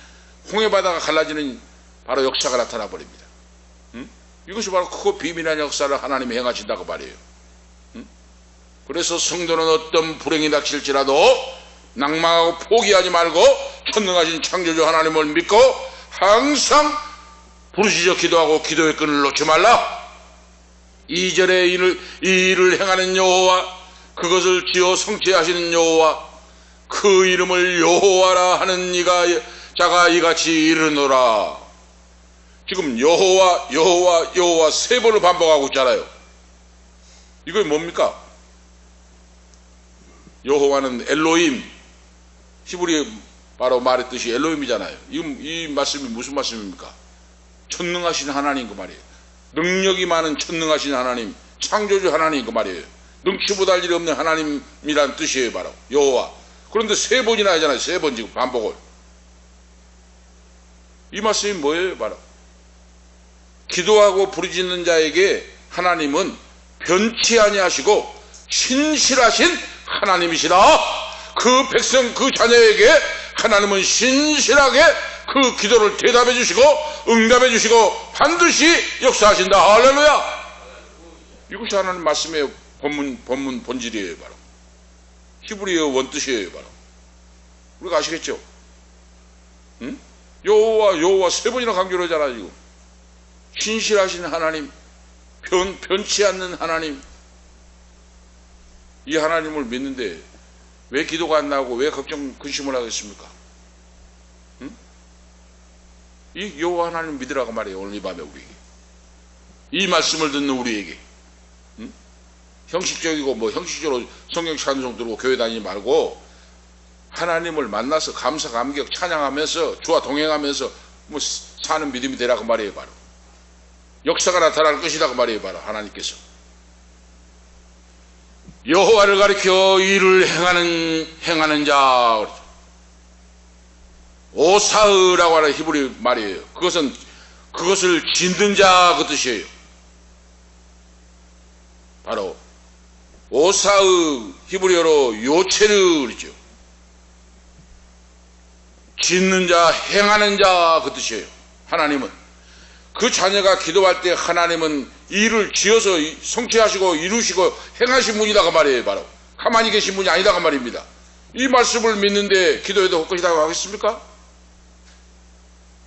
홍해바다가 갈라지는 바로 역사가 나타나 버립니다. 이것이 바로 크고 비밀한 역사를 하나님이 행하신다고 말이에요. 그래서 성도는 어떤 불행이 닥칠지라도 낭망하고 포기하지 말고 전능하신 창조주 하나님을 믿고 항상 부르짖어 기도하고 기도의 끈을 놓지 말라. 2절에 이 일을 행하는 여호와, 그것을 지어 성취하시는 여호와, 그 이름을 여호와라 하는 자가 이같이 이르노라. 지금 여호와 여호와 여호와 세 번을 반복하고 있잖아요. 이거 뭡니까? 여호와는 엘로힘, 히브리 바로 말했듯이 엘로힘이잖아요. 이 말씀이 무슨 말씀입니까? 전능하신 하나님 그 말이에요. 능력이 많은 전능하신 하나님, 창조주 하나님 그 말이에요. 능치 못할 일이 없는 하나님이란 뜻이에요. 바로 여호와. 그런데 세 번이나 하잖아요. 세 번 지금 반복을. 이 말씀이 뭐예요? 바로 기도하고 부르짖는 자에게 하나님은 변치 아니하시고 신실하신 하나님이시라. 그 백성, 그 자녀에게 하나님은 신실하게 그 기도를 대답해 주시고 응답해 주시고 반드시 역사하신다. 할렐루야. 이것이 하나님 말씀의 본질이에요. 바로 히브리어 원뜻이에요. 바로 우리가 아시겠죠? 응? 여호와 세 번이나 강조를 하잖아요. 지금 신실하신 하나님, 변치 않는 하나님, 이 하나님을 믿는데 왜 기도가 안 나오고 왜 걱정 근심을 하겠습니까? 응? 이 여호와 하나님 믿으라고 말이에요. 오늘 이 밤에 우리에게 이 말씀을 듣는 우리에게. 응? 형식적이고 형식적으로 성경 찬송 들고 교회 다니지 말고 하나님을 만나서 감사 감격 찬양하면서 주와 동행하면서 사는 믿음이 되라고 말이에요. 바로 역사가 나타날 것이라고 말이에요. 바로 하나님께서 여호와를 가리켜 일을 행하는 자, 오사흐라고 하는 히브리 말이에요. 그것을 짓는 자 그 뜻이에요. 바로 오사흐 히브리어로 요체르 그러죠. 짓는 자, 행하는 자 그 뜻이에요. 하나님은 그 자녀가 기도할 때 하나님은 일을 지어서 성취하시고 이루시고 행하신 분이다가 말이에요. 바로 가만히 계신 분이 아니다가 말입니다. 이 말씀을 믿는데 기도해도 헛것이라고 하겠습니까?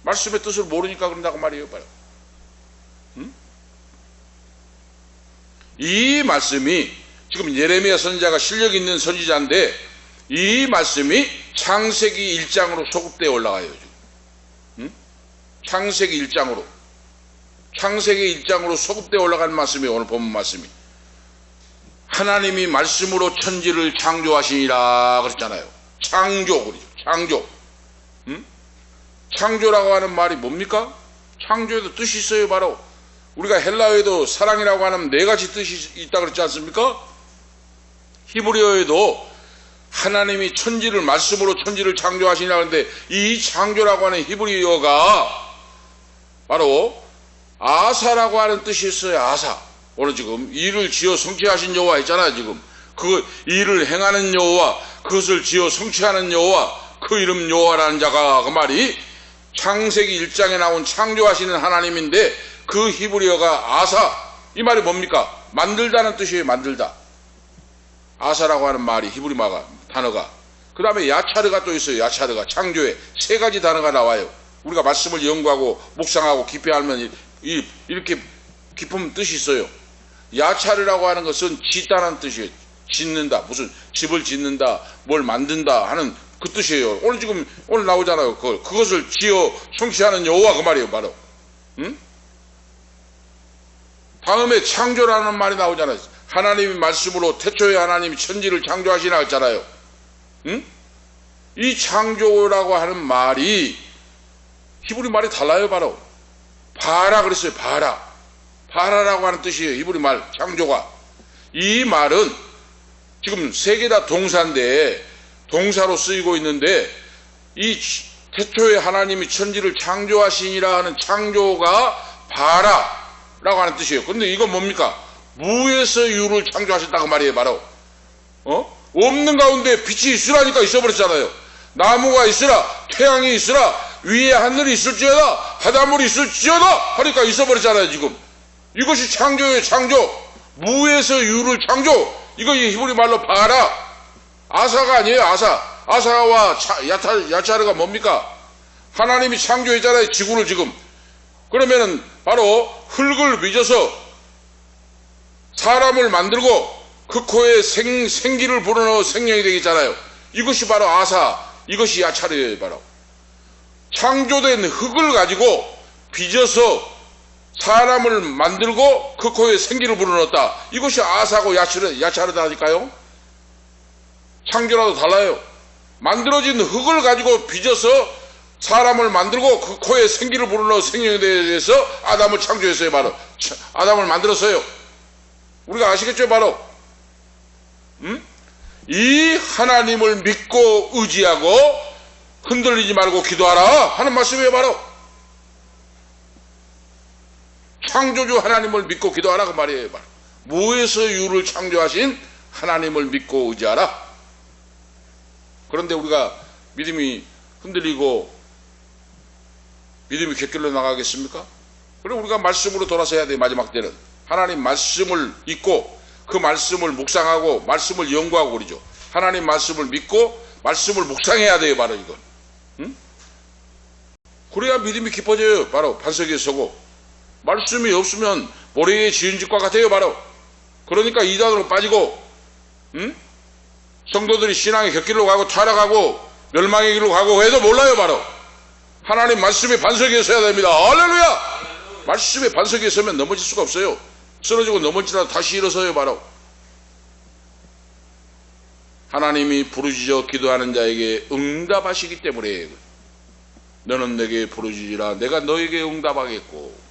말씀의 뜻을 모르니까 그런다고 말이에요. 바로 이 말씀이 지금 예레미야 선지자가 실력 있는 선지자인데 이 말씀이 창세기 1장으로 소급되어 올라가요. 지금. 응? 창세기 1장으로. 창세기 1장으로 소급되어 올라가는 말씀이 오늘 본문 말씀이. 하나님이 말씀으로 천지를 창조하시니라 그랬잖아요. 창조, 그러죠. 창조. 응? 창조라고 하는 말이 뭡니까? 창조에도 뜻이 있어요. 바로 우리가 헬라어에도 사랑이라고 하는 네 가지 뜻이 있다 그랬지 않습니까? 히브리어에도 하나님이 천지를 말씀으로 천지를 창조하시니라 하는데 이 창조라고 하는 히브리어가 바로 아사라고 하는 뜻이 있어요. 아사. 오늘 지금 일을 지어 성취하신 여호와 있잖아요. 지금 그 일을 행하는 여호와, 그것을 지어 성취하는 여호와, 그 이름 여호와라는 자가, 그 말이 창세기 1장에 나온 창조하시는 하나님인데 그 히브리어가 아사. 이 말이 뭡니까? 만들다는 뜻이에요. 만들다. 아사라고 하는 말이 히브리어가 단어가. 그 다음에 야차르가 또 있어요. 야차르가 창조에 세 가지 단어가 나와요. 우리가 말씀을 연구하고 묵상하고 깊이 알면 이렇게 깊은 뜻이 있어요. 야차르라고 하는 것은 짓다는 뜻이에요. 짓는다. 무슨 집을 짓는다, 뭘 만든다 하는 그 뜻이에요. 오늘 나오잖아요. 그것을 지어 성취하는 여호와, 그 말이에요. 바로. 응? 다음에 창조라는 말이 나오잖아요. 하나님이 말씀으로 태초에 하나님이 천지를 창조하시나 했잖아요. 응? 이 창조라고 하는 말이 히브리 말이 달라요. 바로 바라 그랬어요. 바라라고 하는 뜻이에요. 히브리 말 창조가. 이 말은 지금 세 개 다 동사인데, 동사로 쓰이고 있는데, 이 태초에 하나님이 천지를 창조하시니라 하는 창조가 바라라고 하는 뜻이에요. 그런데 이건 뭡니까? 무에서 유를 창조하셨다고 말이에요. 바로 없는 가운데 빛이 있으라니까 있어버렸잖아요. 나무가 있으라, 태양이 있으라, 위에 하늘이 있을지어다, 바닷물이 있을지어다 하니까 있어버렸잖아요. 지금 이것이 창조예요. 창조. 무에서 유를 창조. 이거 히브리 말로 바라. 아사가 아니에요. 아사와 야차르가 뭡니까? 하나님이 창조했잖아요. 지구를 지금. 그러면은 바로 흙을 빚어서 사람을 만들고 그 코에 생기를 불어넣어 생명이 되겠잖아요. 이것이 바로 아사, 이것이 야차르예요. 바로 창조된 흙을 가지고 빚어서 사람을 만들고 그 코에 생기를 불어넣었다. 이것이 아사고 야차르다니까요. 창조라도 달라요. 만들어진 흙을 가지고 빚어서 사람을 만들고 그 코에 생기를 불어넣어 생명에 대해서 아담을 창조했어요. 바로 아담을 만들었어요. 우리가 아시겠죠? 바로 이 하나님을 믿고 의지하고 흔들리지 말고 기도하라 하는 말씀이에요. 바로 창조주 하나님을 믿고 기도하라 그 말이에요. 바로 무에서 유를 창조하신 하나님을 믿고 의지하라. 그런데 우리가 믿음이 흔들리고 믿음이 객길로 나가겠습니까? 그럼 우리가 말씀으로 돌아서야 돼요. 마지막 때는 하나님 말씀을 잊고 그 말씀을 묵상하고 말씀을 연구하고 그러죠. 하나님 말씀을 믿고 말씀을 묵상해야 돼요. 바로 이건. 응? 그래야 믿음이 깊어져요. 바로 반석에 서고. 말씀이 없으면 모래에 지은 집과 같아요. 바로. 그러니까 이단으로 빠지고 성도들이 신앙의 곁길로 가고 타락하고 멸망의 길로 가고 해도 몰라요. 바로 하나님 말씀의 반석에 서야 됩니다. 할렐루야. 말씀의 반석에 서면 넘어질 수가 없어요. 쓰러지고 넘어지라도 다시 일어서요. 바로 하나님이 부르짖어 기도하는 자에게 응답하시기 때문에 너는 내게 부르짖으라 내가 너에게 응답하겠고.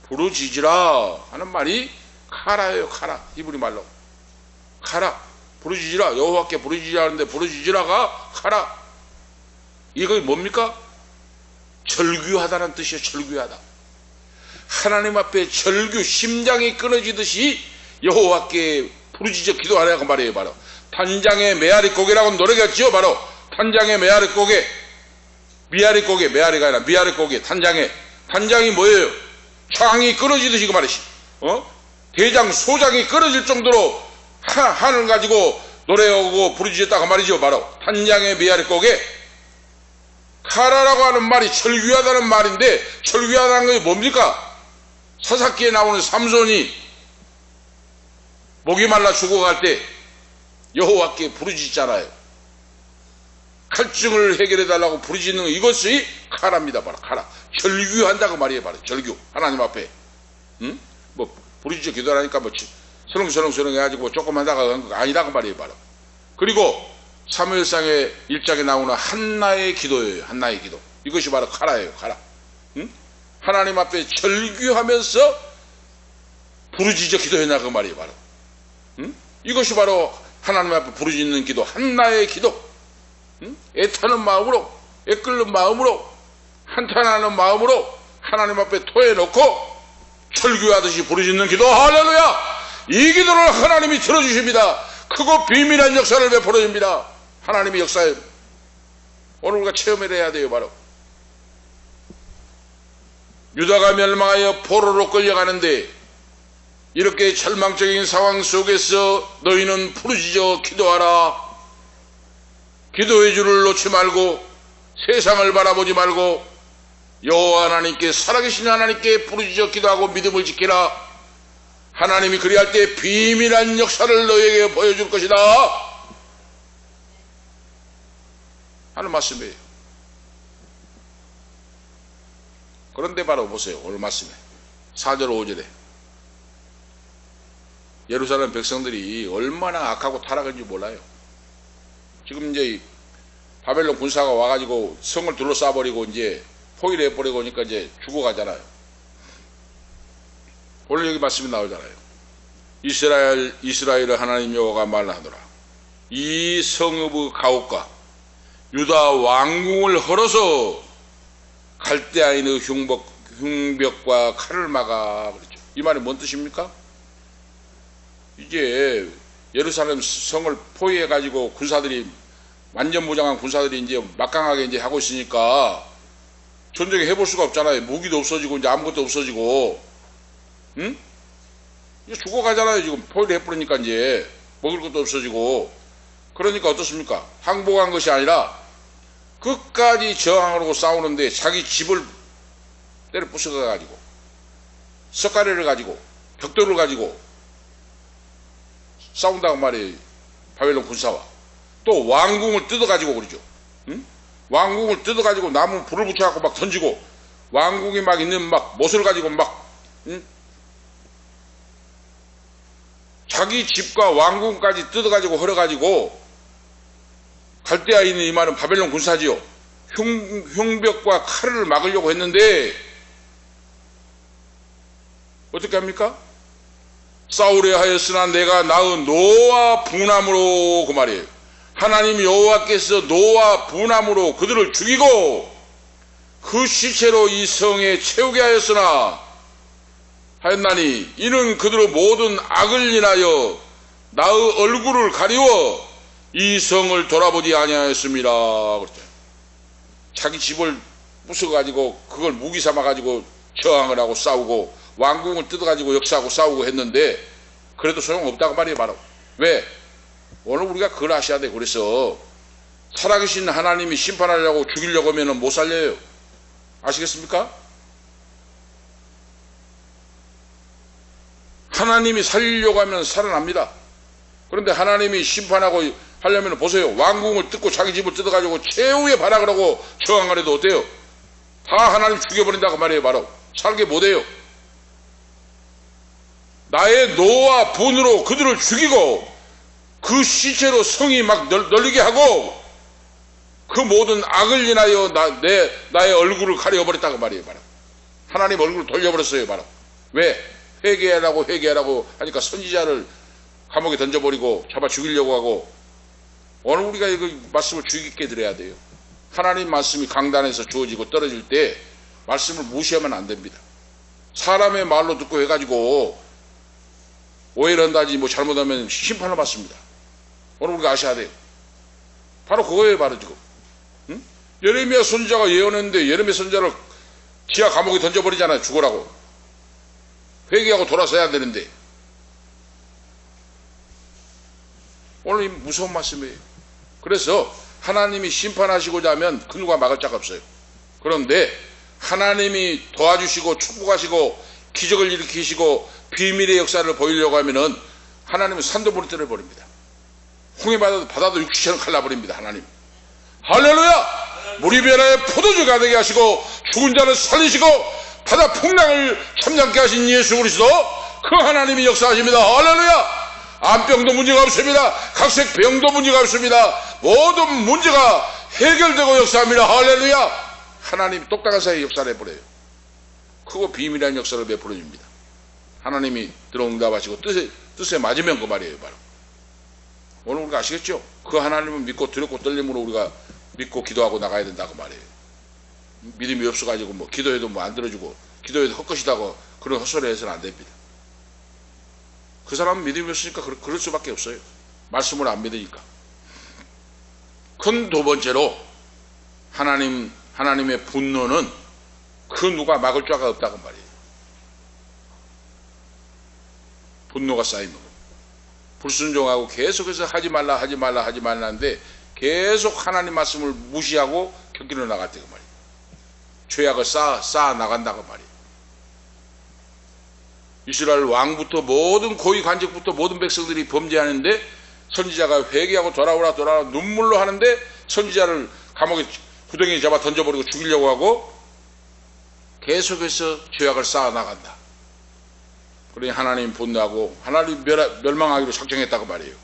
부르짖으라 하는 말이 카라예요. 카라. 히브리 말로 카라. 부르짖으라. 여호와께 부르짖으라 하는데 부르짖으라가 카라. 이거 뭡니까? 절규하다는 뜻이에요. 절규하다. 하나님 앞에 절규, 심장이 끊어지듯이 여호와께 부르짖어 기도하라고 말이에요. 바로 단장의 메아리 고개라고 노래겠지요. 바로 단장의 메아리 고개, 미아리 고개, 메아리가 아니라 미아리 고개. 단장이 뭐예요? 창이 끊어지듯이 그 말이지. 대장, 소장이 끊어질 정도로 한을 가지고 노래하고 부르짖었다 그 말이죠. 바로 단장의 메아리 고개. 카라라고 하는 말이 절규하다는 말인데 절규하다는 것이 뭡니까? 사사기에 나오는 삼손이 목이 말라 죽어갈 때 여호와께 부르짖잖아요. 갈증을 해결해달라고 부르짖는 이것이 카라입니다. 바로 카라. 절규한다고 말이에요. 바로 절규. 하나님 앞에. 응? 뭐 부르짖어 기도하니까 뭐 설렁설렁 해가지고 조금 하다가 간 거 아니라고 말이에요. 바로. 그리고 사무엘상의 1장에 나오는 한나의 기도예요. 한나의 기도. 이것이 바로 카라예요. 카라. 응? 하나님 앞에 절규하면서 부르짖어 기도해나 그 말이에요. 바로. 응? 이것이 바로 하나님 앞에 부르짖는 기도. 한나의 기도. 응? 애타는 마음으로, 애끓는 마음으로, 한탄하는 마음으로 하나님 앞에 토해놓고 절규하듯이 부르짖는 기도. 할렐루야! 이 기도를 하나님이 들어주십니다. 크고 비밀한 역사를 베풀어 줍니다. 하나님의 역사에 오늘 우리가 체험을 해야 돼요. 바로 유다가 멸망하여 포로로 끌려가는데 이렇게 절망적인 상황 속에서 너희는 부르짖어 기도하라. 기도의 줄을 놓지 말고 세상을 바라보지 말고 여호와 하나님께, 살아계신 하나님께 부르짖어 기도하고 믿음을 지키라. 하나님이 그리할 때 비밀한 역사를 너에게 보여줄 것이다 하는 말씀이에요. 그런데 바로 보세요. 오늘 말씀에 4절 5절에 예루살렘 백성들이 얼마나 악하고 타락한지 몰라요. 지금 이제 바벨론 군사가 와가지고 성을 둘러싸버리고 이제 포위를 해버리고 오니까 이제 죽어가잖아요. 오늘 여기 말씀이 나오잖아요. 이스라엘의 하나님 여호와가 말하노라. 이 성읍의 가옥과 유다 왕궁을 헐어서 갈대아인의 흉벽과 칼을 막아. 그렇죠. 이 말이 뭔 뜻입니까? 이제 예루살렘 성을 포위해가지고 군사들이, 완전 무장한 군사들이 이제 막강하게 이제 하고 있으니까 전쟁에 해볼 수가 없잖아요. 무기도 없어지고 이제 아무것도 없어지고, 응? 이제 죽어가잖아요. 지금 포위를 해버리니까 이제 먹을 것도 없어지고. 그러니까 어떻습니까? 항복한 것이 아니라 끝까지 저항하고 싸우는데 자기 집을 때려 부숴가지고 석가래를 가지고 벽돌을 가지고 싸운다고 말이에요. 바벨론 군사와. 또 왕궁을 뜯어가지고 그러죠. 응? 왕궁을 뜯어가지고 나무 불을 붙여갖고 막 던지고, 왕궁이 막 있는 막 못을 가지고 막, 응? 자기 집과 왕궁까지 뜯어가지고 헐어가지고, 갈대아 있는 이 말은 바벨론 군사지요. 흉벽과 칼을 막으려고 했는데 어떻게 합니까? 싸우려 하였으나 내가 낳은 노와 분함으로, 그 말이에요. 하나님 여호와께서 노와 분함으로 그들을 죽이고 그 시체로 이 성에 채우게 하였나니 이는 그들의 모든 악을 인하여 나의 얼굴을 가리워 이 성을 돌아보지 아니하였습니다. 그렇죠. 자기 집을 부숴가지고 그걸 무기 삼아가지고 저항을 하고 싸우고 왕궁을 뜯어가지고 역사하고 싸우고 했는데 그래도 소용없다고 말이에요. 바로 왜? 오늘 우리가 그걸 아셔야 돼. 그래서 살아계신 하나님이 심판하려고 죽이려고 하면 못 살려요. 아시겠습니까? 하나님이 살리려고 하면 살아납니다. 그런데 하나님이 심판하고 하려면 보세요. 왕궁을 뜯고 자기 집을 뜯어가지고 최후의 발악을 하고 저항을 해도 어때요? 다 하나님 죽여버린다고 말이에요. 바로 살게 못해요. 나의 노와 분으로 그들을 죽이고 그 시체로 성이 막 널리게 하고 그 모든 악을 인하여 나의 얼굴을 가려버렸다고 말이에요. 바로 하나님 얼굴을 돌려버렸어요. 바로 왜? 회개하라고 하니까 선지자를 감옥에 던져버리고 잡아 죽이려고 하고. 오늘 우리가 이거 말씀을 주의 깊게 들어야 돼요. 하나님 말씀이 강단에서 주어지고 떨어질 때 말씀을 무시하면 안 됩니다. 사람의 말로 듣고 해가지고 오해를 한다지 뭐 잘못하면 심판을 받습니다. 오늘 우리가 아셔야 돼요. 바로 그거예요. 바로 지금. 응? 예레미야 선지자가 예언했는데 예레미야 선지자를 지하 감옥에 던져버리잖아요. 죽으라고. 회개하고 돌아서야 되는데. 오늘 이 무서운 말씀이에요. 그래서 하나님이 심판하시고자 하면 그 누가 막을 자가 없어요. 그런데 하나님이 도와주시고 축복하시고 기적을 일으키시고 비밀의 역사를 보이려고 하면은 하나님은 산도 무너뜨려 버립니다. 홍해 바다도 육지처럼 갈라버립니다. 할렐루야! 물이 변화에 포도주가 되게 하시고 죽은 자를 살리시고 바다 풍랑을 참잠케 하신 예수 그리스도 그 하나님이 역사하십니다. 할렐루야! 암병도 문제가 없습니다. 각색 병도 문제가 없습니다. 모든 문제가 해결되고 역사합니다. 할렐루야! 하나님 똑딱한 사이에 역사를 해버려요. 크고 비밀한 역사를 베풀어 줍니다. 하나님이 들어응답하시고 뜻에 맞으면 그 말이에요. 바로 오늘 우리가 아시겠죠? 그 하나님을 믿고 두렵고 떨림으로 우리가 믿고 기도하고 나가야 된다고 말이에요. 믿음이 없어가지고 뭐 기도해도 뭐 안 들어주고 기도해도 헛것이다고 그런 헛소리 해서는 안 됩니다. 그 사람은 믿음이 없으니까 그럴 수밖에 없어요. 말씀을 안 믿으니까. 큰 두 번째로 하나님의 분노는 그 누가 막을 자가 없다고 말이에요. 분노가 쌓이는 거. 불순종하고 계속해서 하지 말라는데 계속 하나님 말씀을 무시하고 곁길로 나갔다고 말이에요. 죄악을 쌓아 나간다고 말이에요. 이스라엘 왕부터 모든 고위 관직부터 모든 백성들이 범죄하는데 선지자가 회개하고 돌아오라 눈물로 하는데 선지자를 감옥에 구덩이에 잡아 던져버리고 죽이려고 하고 계속해서 죄악을 쌓아 나간다. 그러니 하나님 분노하고 하나님 멸망하기로 작정했다고 말이에요.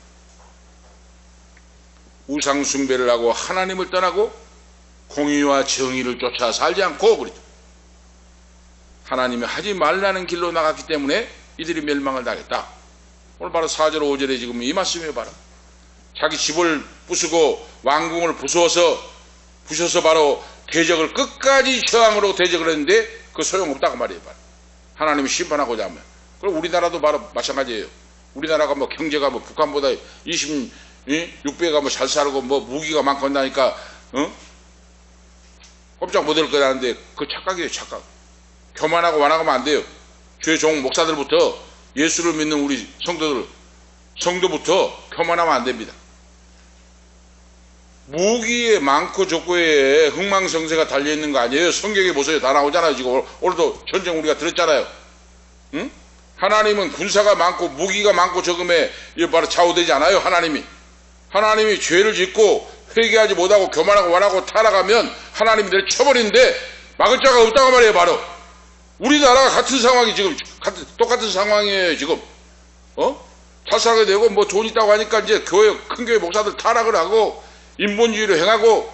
우상 숭배를 하고 하나님을 떠나고 공의와 정의를 쫓아 살지 않고 그랬죠. 하나님이 하지 말라는 길로 나갔기 때문에 이들이 멸망을 당했다. 오늘 바로 4절 5절에 지금 이 말씀이에요. 바로 자기 집을 부수고 왕궁을 부셔서 바로 대적을 끝까지 저항으로 대적을 했는데 그 소용없다고 말이에요. 바로 하나님이 심판하고자 하면. 그럼 우리나라도 바로 마찬가지예요. 우리나라가 뭐 경제가 뭐 북한보다 26배가 뭐 잘 살고 뭐 무기가 많고 한다니까 꼼짝 못할 거라는데 그 착각이에요. 착각. 교만하고 완화하면 안 돼요. 교회 종 목사들부터 예수를 믿는 우리 성도부터 교만하면 안 됩니다. 무기에 많고 족고에 흥망성쇠가 달려있는 거 아니에요. 성경에 보세요. 다 나오잖아요. 지금 오늘도 전쟁 우리가 들었잖아요. 응? 하나님은 군사가 많고 무기가 많고 적음에 바로 좌우되지 않아요. 하나님이 죄를 짓고 회개하지 못하고 교만하고 완하고 타락하면 하나님이 늘 쳐버리는데 막을 자가 없다고 말이에요. 바로 우리나라가 같은 상황이 지금 똑같은 상황이에요. 지금 자살하게 되고 뭐 돈 있다고 하니까 이제 큰 교회 목사들 타락을 하고 인본주의를 행하고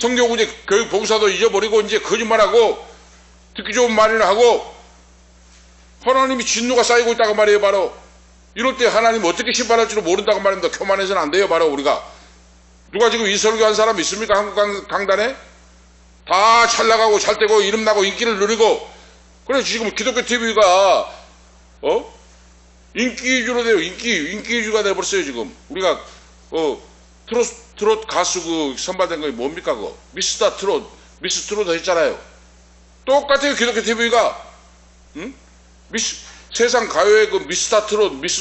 성교구제 교육 봉사도 잊어버리고 이제 거짓말하고 듣기 좋은 말이나 하고 하나님이 진노가 쌓이고 있다고 말이에요. 바로 이럴 때 하나님 어떻게 심판할지도 모른다고 말입니다. 교만해서는 안 돼요. 바로 우리가 누가 지금 이 설교한 사람 있습니까? 한국 강단에 다 잘 나가고 잘 되고 이름 나고 인기를 누리고 그래서 지금 기독교 TV가 인기 위주로 돼요. 인기 위주가 돼버렸어요. 지금 우리가 트롯 가수 그 선발된 거 뭡니까? 그거 미스 트롯 했잖아요. 똑같아요. 기독교 TV가 세상 가요에 그 미스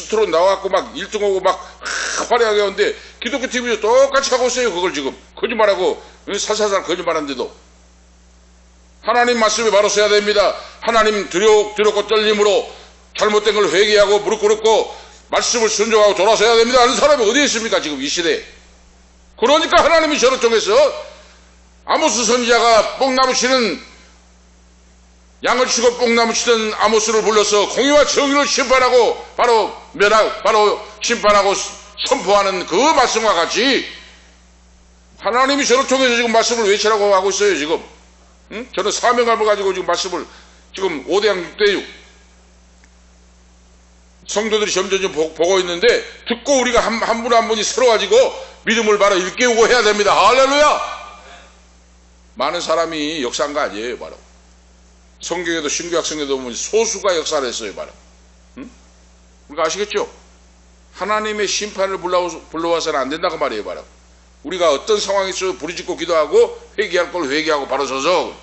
트롯 나와갖고 막 1등하고 막 화려하게 하는데 기독교 TV도 똑같이 하고 있어요. 그걸 지금 거짓말하고 살살살 거짓말하는데도 하나님 말씀이 바로 써야 됩니다. 하나님 두렵고 떨림으로 잘못된 걸 회개하고 무릎 꿇고 말씀을 순종하고 돌아서야 됩니다. 하는 사람이 어디에 있습니까? 지금 이 시대에. 그러니까 하나님이 저를 통해서 아모스 선지자가 뽕나무 치는 양을 치고 뽕나무 치던 아모스를 불러서 공의와 정의를 심판하고 바로 심판하고 선포하는 그 말씀과 같이 하나님이 저를 통해서 지금 말씀을 외치라고 하고 있어요. 지금 저는 사명감을 가지고 지금 말씀을 지금 5대양 6대6 성도들이 점점 보고 있는데 듣고 우리가 한 분 한 분이 서로 가지고 믿음을 바로 일깨우고 해야 됩니다. 할렐루야! 많은 사람이 역사한 거 아니에요. 바로 성경에도 신구약성에도 보면 소수가 역사를 했어요. 바로 우리가 아시겠죠? 하나님의 심판을 불러와서는 안 된다고 말이에요. 바로 우리가 어떤 상황에서 부르짖고 기도하고 회개할 걸 회개하고 바로 서서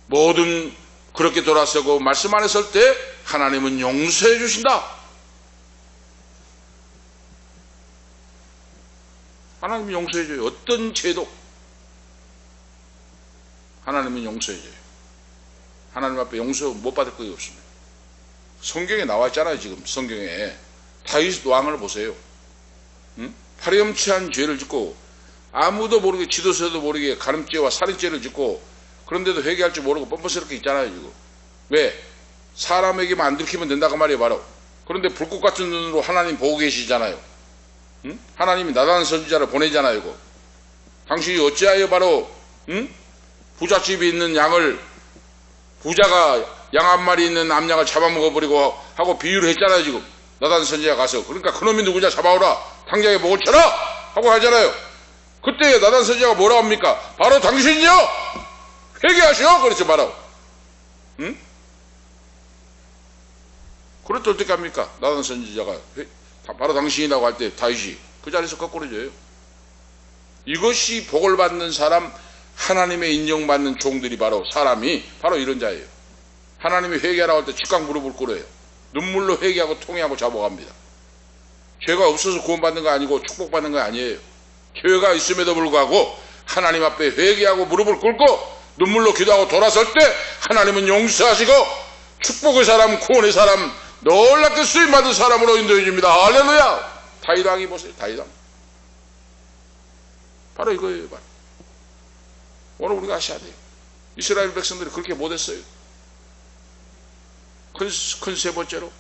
모든 그렇게 돌아서고 말씀 안에 설 때 하나님은 용서해 주신다. 하나님이 용서해 줘요. 어떤 죄도 하나님은 용서해 줘요. 하나님 앞에 용서 못 받을 것이 없습니다. 성경에 나와 있잖아요. 지금 성경에 다윗 왕을 보세요. 파렴치한 죄를 짓고 아무도 모르게 지도서도 모르게 간음죄와 살인죄를 짓고 그런데도 회개할 줄 모르고 뻔뻔스럽게 있잖아요 지금. 왜? 사람에게만 안 들키면 된다고 말이에요 바로. 그런데 불꽃 같은 눈으로 하나님 보고 계시잖아요. 하나님이 나단 선지자를 보내잖아요 이거. 당신이 어찌하여 바로 부잣집이 있는 양을 부자가 양 한 마리 있는 암양을 잡아먹어버리고 하고 비유를 했잖아요 지금. 나단 선지자 가서. 그러니까 그놈이 누구냐 잡아오라 당장에 목을 쳐라 하고 하잖아요. 그때 나단 선지자가 뭐라고 합니까? 바로 당신이요 회개하시오 그렇죠 바로. 그럴 때 어떻게 합니까? 나단 선지자가 바로 당신이라고 할 때 다윗이 그 자리에서 거꾸로 져요. 이것이 복을 받는 사람, 하나님의 인정받는 종들이 바로 사람이 바로 이런 자예요. 하나님이 회개하라고 할 때 즉각 무릎을 꿇어요. 눈물로 회개하고 통회하고 잡아갑니다. 죄가 없어서 구원받는 거 아니고 축복받는 거 아니에요. 죄가 있음에도 불구하고 하나님 앞에 회개하고 무릎을 꿇고 눈물로 기도하고 돌아설 때 하나님은 용서하시고 축복의 사람, 구원의 사람, 놀랍게 쓰임받은 사람으로 인도해 줍니다. 할렐루야. 다윗 왕이 보세요. 다윗 왕. 바로 이거예요. 바로. 오늘 우리가 아셔야 돼요. 이스라엘 백성들이 그렇게 못했어요. 큰 세 번째로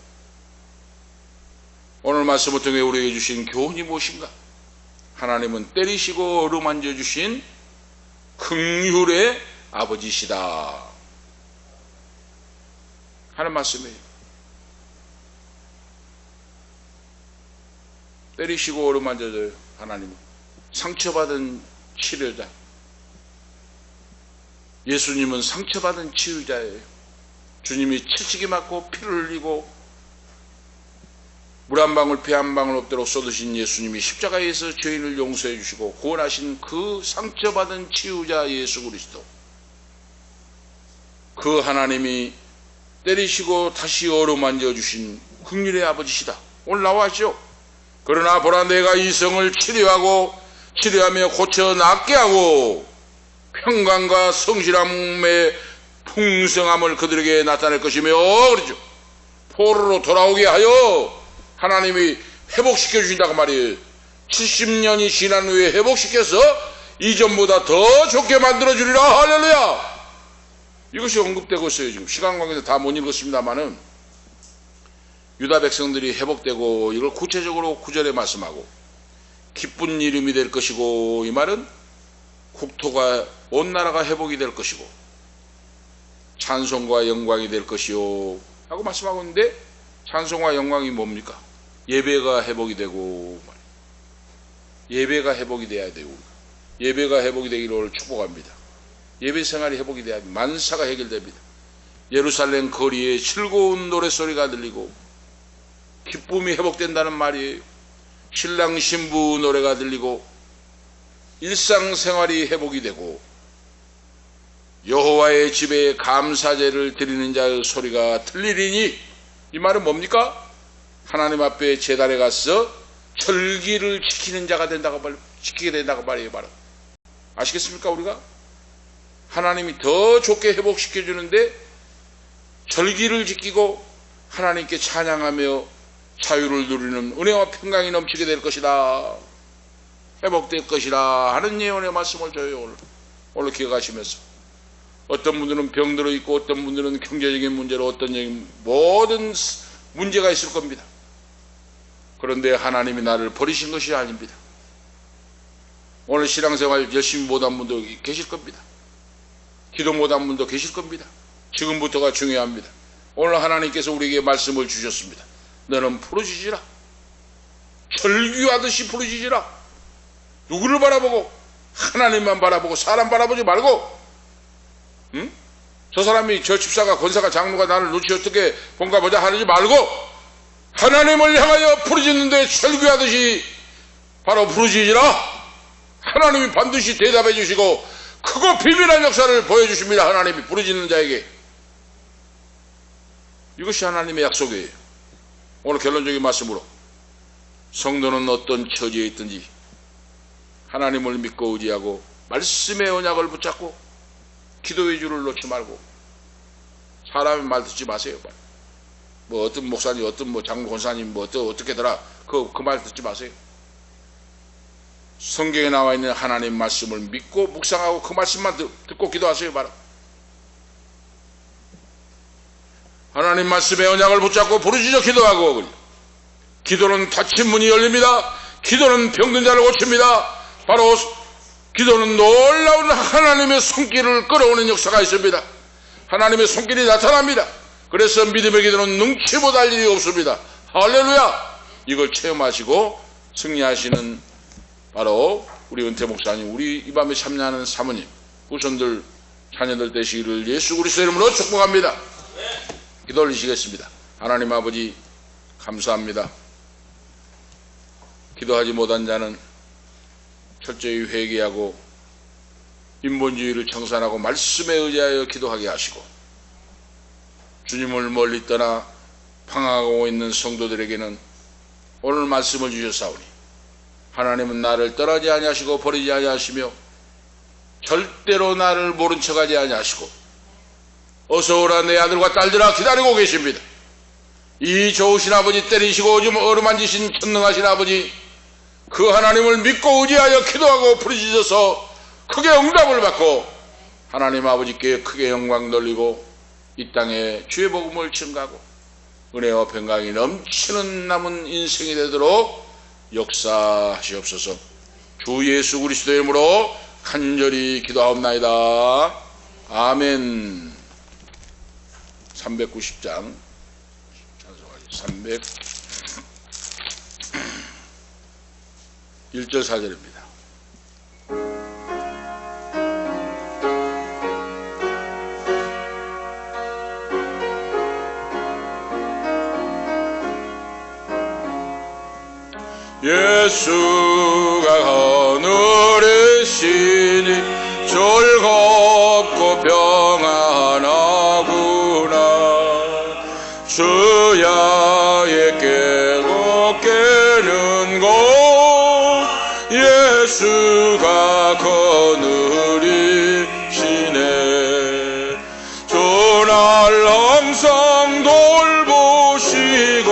오늘 말씀을 통해 우리에게 주신 교훈이 무엇인가? 하나님은 때리시고 어루만져 주신 긍휼의 아버지시다 하는 말씀이에요. 때리시고 어루만져줘요. 하나님은 상처받은 치료자. 예수님은 상처받은 치유자예요. 주님이 채찍이 맞고 피를 흘리고 물 한 방울 피 한 방울 없도록 쏟으신 예수님이 십자가에서 죄인을 용서해 주시고 구원하신 그 상처받은 치유자 예수 그리스도, 그 하나님이 때리시고 다시 어루만져 주신 긍휼의 아버지시다. 오늘 나와있죠. 그러나 보라 내가 이성을 치료하며 고쳐 낫게 하고 평강과 성실함의 풍성함을 그들에게 나타낼 것이며 그러죠. 포로로 돌아오게 하여 하나님이 회복시켜 주신다고 말이에요. 70년이 지난 후에 회복시켜서 이전보다 더 좋게 만들어 주리라. 할렐루야. 이것이 언급되고 있어요. 지금 시간 관계에서 다 못 읽었습니다만은 유다 백성들이 회복되고 이걸 구체적으로 9절에 말씀하고 기쁜 이름이 될 것이고, 이 말은 국토가 온 나라가 회복이 될 것이고 찬송과 영광이 될 것이요 하고 말씀하고 있는데, 찬송과 영광이 뭡니까? 예배가 회복이 되고, 예배가 회복이 돼야 되고, 예배가 회복이 되기를 축복합니다. 예배 생활이 회복이 돼야 만사가 해결됩니다. 예루살렘 거리에 즐거운 노랫소리가 들리고 기쁨이 회복된다는 말이에요. 신랑 신부 노래가 들리고 일상생활이 회복이 되고 여호와의 집에 감사제를 드리는 자의 소리가 들리리니, 이 말은 뭡니까? 하나님 앞에 제단에 가서 절기를 지키는 자가 지키게 된다고 말이에요. 바로 아시겠습니까? 우리가 하나님이 더 좋게 회복시켜 주는데 절기를 지키고 하나님께 찬양하며 자유를 누리는 은혜와 평강이 넘치게 될 것이다, 회복될 것이다 하는 예언의 말씀을 줘요. 오늘 기억하시면서 어떤 분들은 병들어 있고 어떤 분들은 경제적인 문제로 어떤 모든 문제가 있을 겁니다. 그런데 하나님이 나를 버리신 것이 아닙니다. 오늘 신앙생활 열심히 못한 분도 계실 겁니다. 기도 못한 분도 계실 겁니다. 지금부터가 중요합니다. 오늘 하나님께서 우리에게 말씀을 주셨습니다. 너는 부르짖으라. 절규하듯이 부르짖으라. 누구를 바라보고? 하나님만 바라보고 사람 바라보지 말고, 저 사람이, 저 집사가, 권사가, 장로가 나를 눈치 어떻게 본가 보자 하지 말고 하나님을 향하여 부르짖는데 절규하듯이 바로 부르짖으라. 하나님이 반드시 대답해 주시고 크고 비밀한 역사를 보여주십니다. 하나님이 부르짖는 자에게. 이것이 하나님의 약속이에요. 오늘 결론적인 말씀으로 성도는 어떤 처지에 있든지 하나님을 믿고 의지하고 말씀의 언약을 붙잡고 기도의 줄을 놓지 말고, 사람의 말 듣지 마세요. 뭐 어떤 목사님, 어떤 뭐 장로 권사님 뭐 어떻게더라 그 말 듣지 마세요. 성경에 나와 있는 하나님 말씀을 믿고 묵상하고 그 말씀만 듣고 기도하세요. 바로 하나님 말씀의 언약을 붙잡고 부르짖어 기도하고, 기도는 닫힌 문이 열립니다. 기도는 병든 자를 고칩니다. 바로 기도는 놀라운 하나님의 손길을 끌어오는 역사가 있습니다. 하나님의 손길이 나타납니다. 그래서 믿음의 기도는 능치 못할 일이 없습니다. 할렐루야! 이걸 체험하시고 승리하시는 바로 우리 은퇴 목사님, 우리 이 밤에 참여하는 사모님, 후손들, 자녀들 되시기를 예수 그리스도의 이름으로 축복합니다. 기도 올리시겠습니다. 하나님 아버지 감사합니다. 기도하지 못한 자는 철저히 회개하고 인본주의를 청산하고 말씀에 의지하여 기도하게 하시고, 주님을 멀리 떠나 방황하고 있는 성도들에게는 오늘 말씀을 주셨사오니, 하나님은 나를 떠나지 아니하시고 버리지 아니하시며 절대로 나를 모른 척하지 아니하시고 어서 오라 내 아들과 딸들아 기다리고 계십니다. 이 좋으신 아버지, 때리시고 좀 어루만지신 전능하신 아버지, 그 하나님을 믿고 의지하여 기도하고 부르짖어서 크게 응답을 받고 하나님 아버지께 크게 영광 돌리고 이 땅에 주의 복음을 증가하고 은혜와 평강이 넘치는 남은 인생이 되도록 역사하시옵소서. 주 예수 그리스도의 이름으로 간절히 기도하옵나이다. 아멘. 390장 1절 4절입니다. 예수가 하늘이시니 즐겁고 평안하구나. 주야의 깨고 깨는 곳 예수가 거느리시네. 주 날 항상 돌보시고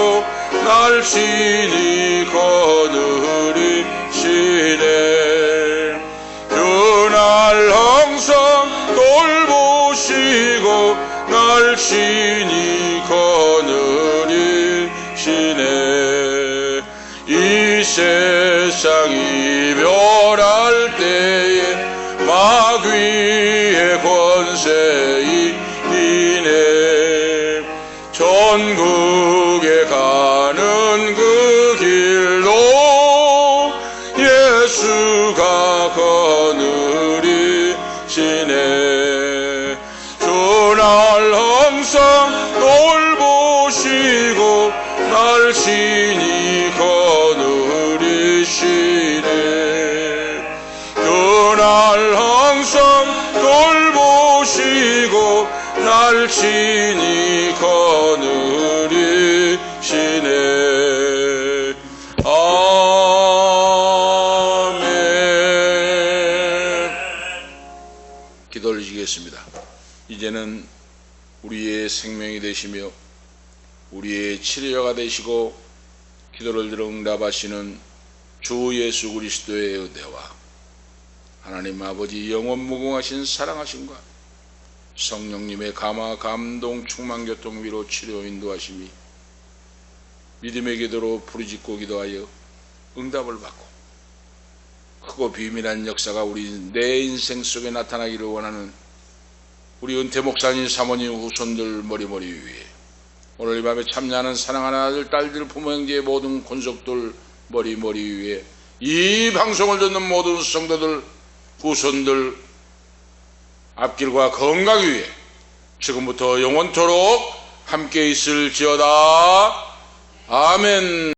날 친히 거느리시네. 주 날 항상 돌보시고 날 친히 거느리시네. 이 세상 이별할 때에 마귀의 권세 이네. 전국에 가는 그 길로 예수가 거느리시네. 주 날 항상 돌보시고 날 친히 거느리시네. 주 날 항상 돌보시고 날 친히 거느리시네. 아멘. 기도 올리시겠습니다. 이제는 우리의 생명이 되시며 우리의 치료가 되시고 기도를 들어 응답하시는 주 예수 그리스도의 은혜와 하나님 아버지 영원 무궁하신 사랑하심과 성령님의 감화 감동 충만 교통 위로 치료 인도하심이 믿음의 기도로 부르짖고 기도하여 응답을 받고 크고 비밀한 역사가 우리 내 인생 속에 나타나기를 원하는 우리 은퇴 목사님, 사모님, 후손들 머리머리 위에 오늘 이 밤에 참여하는 사랑하는 아들, 딸들, 부모, 형제의 모든 권속들 머리머리 위에 이 방송을 듣는 모든 성도들, 후손들 앞길과 건강 위에 지금부터 영원토록 함께 있을지어다. 아멘.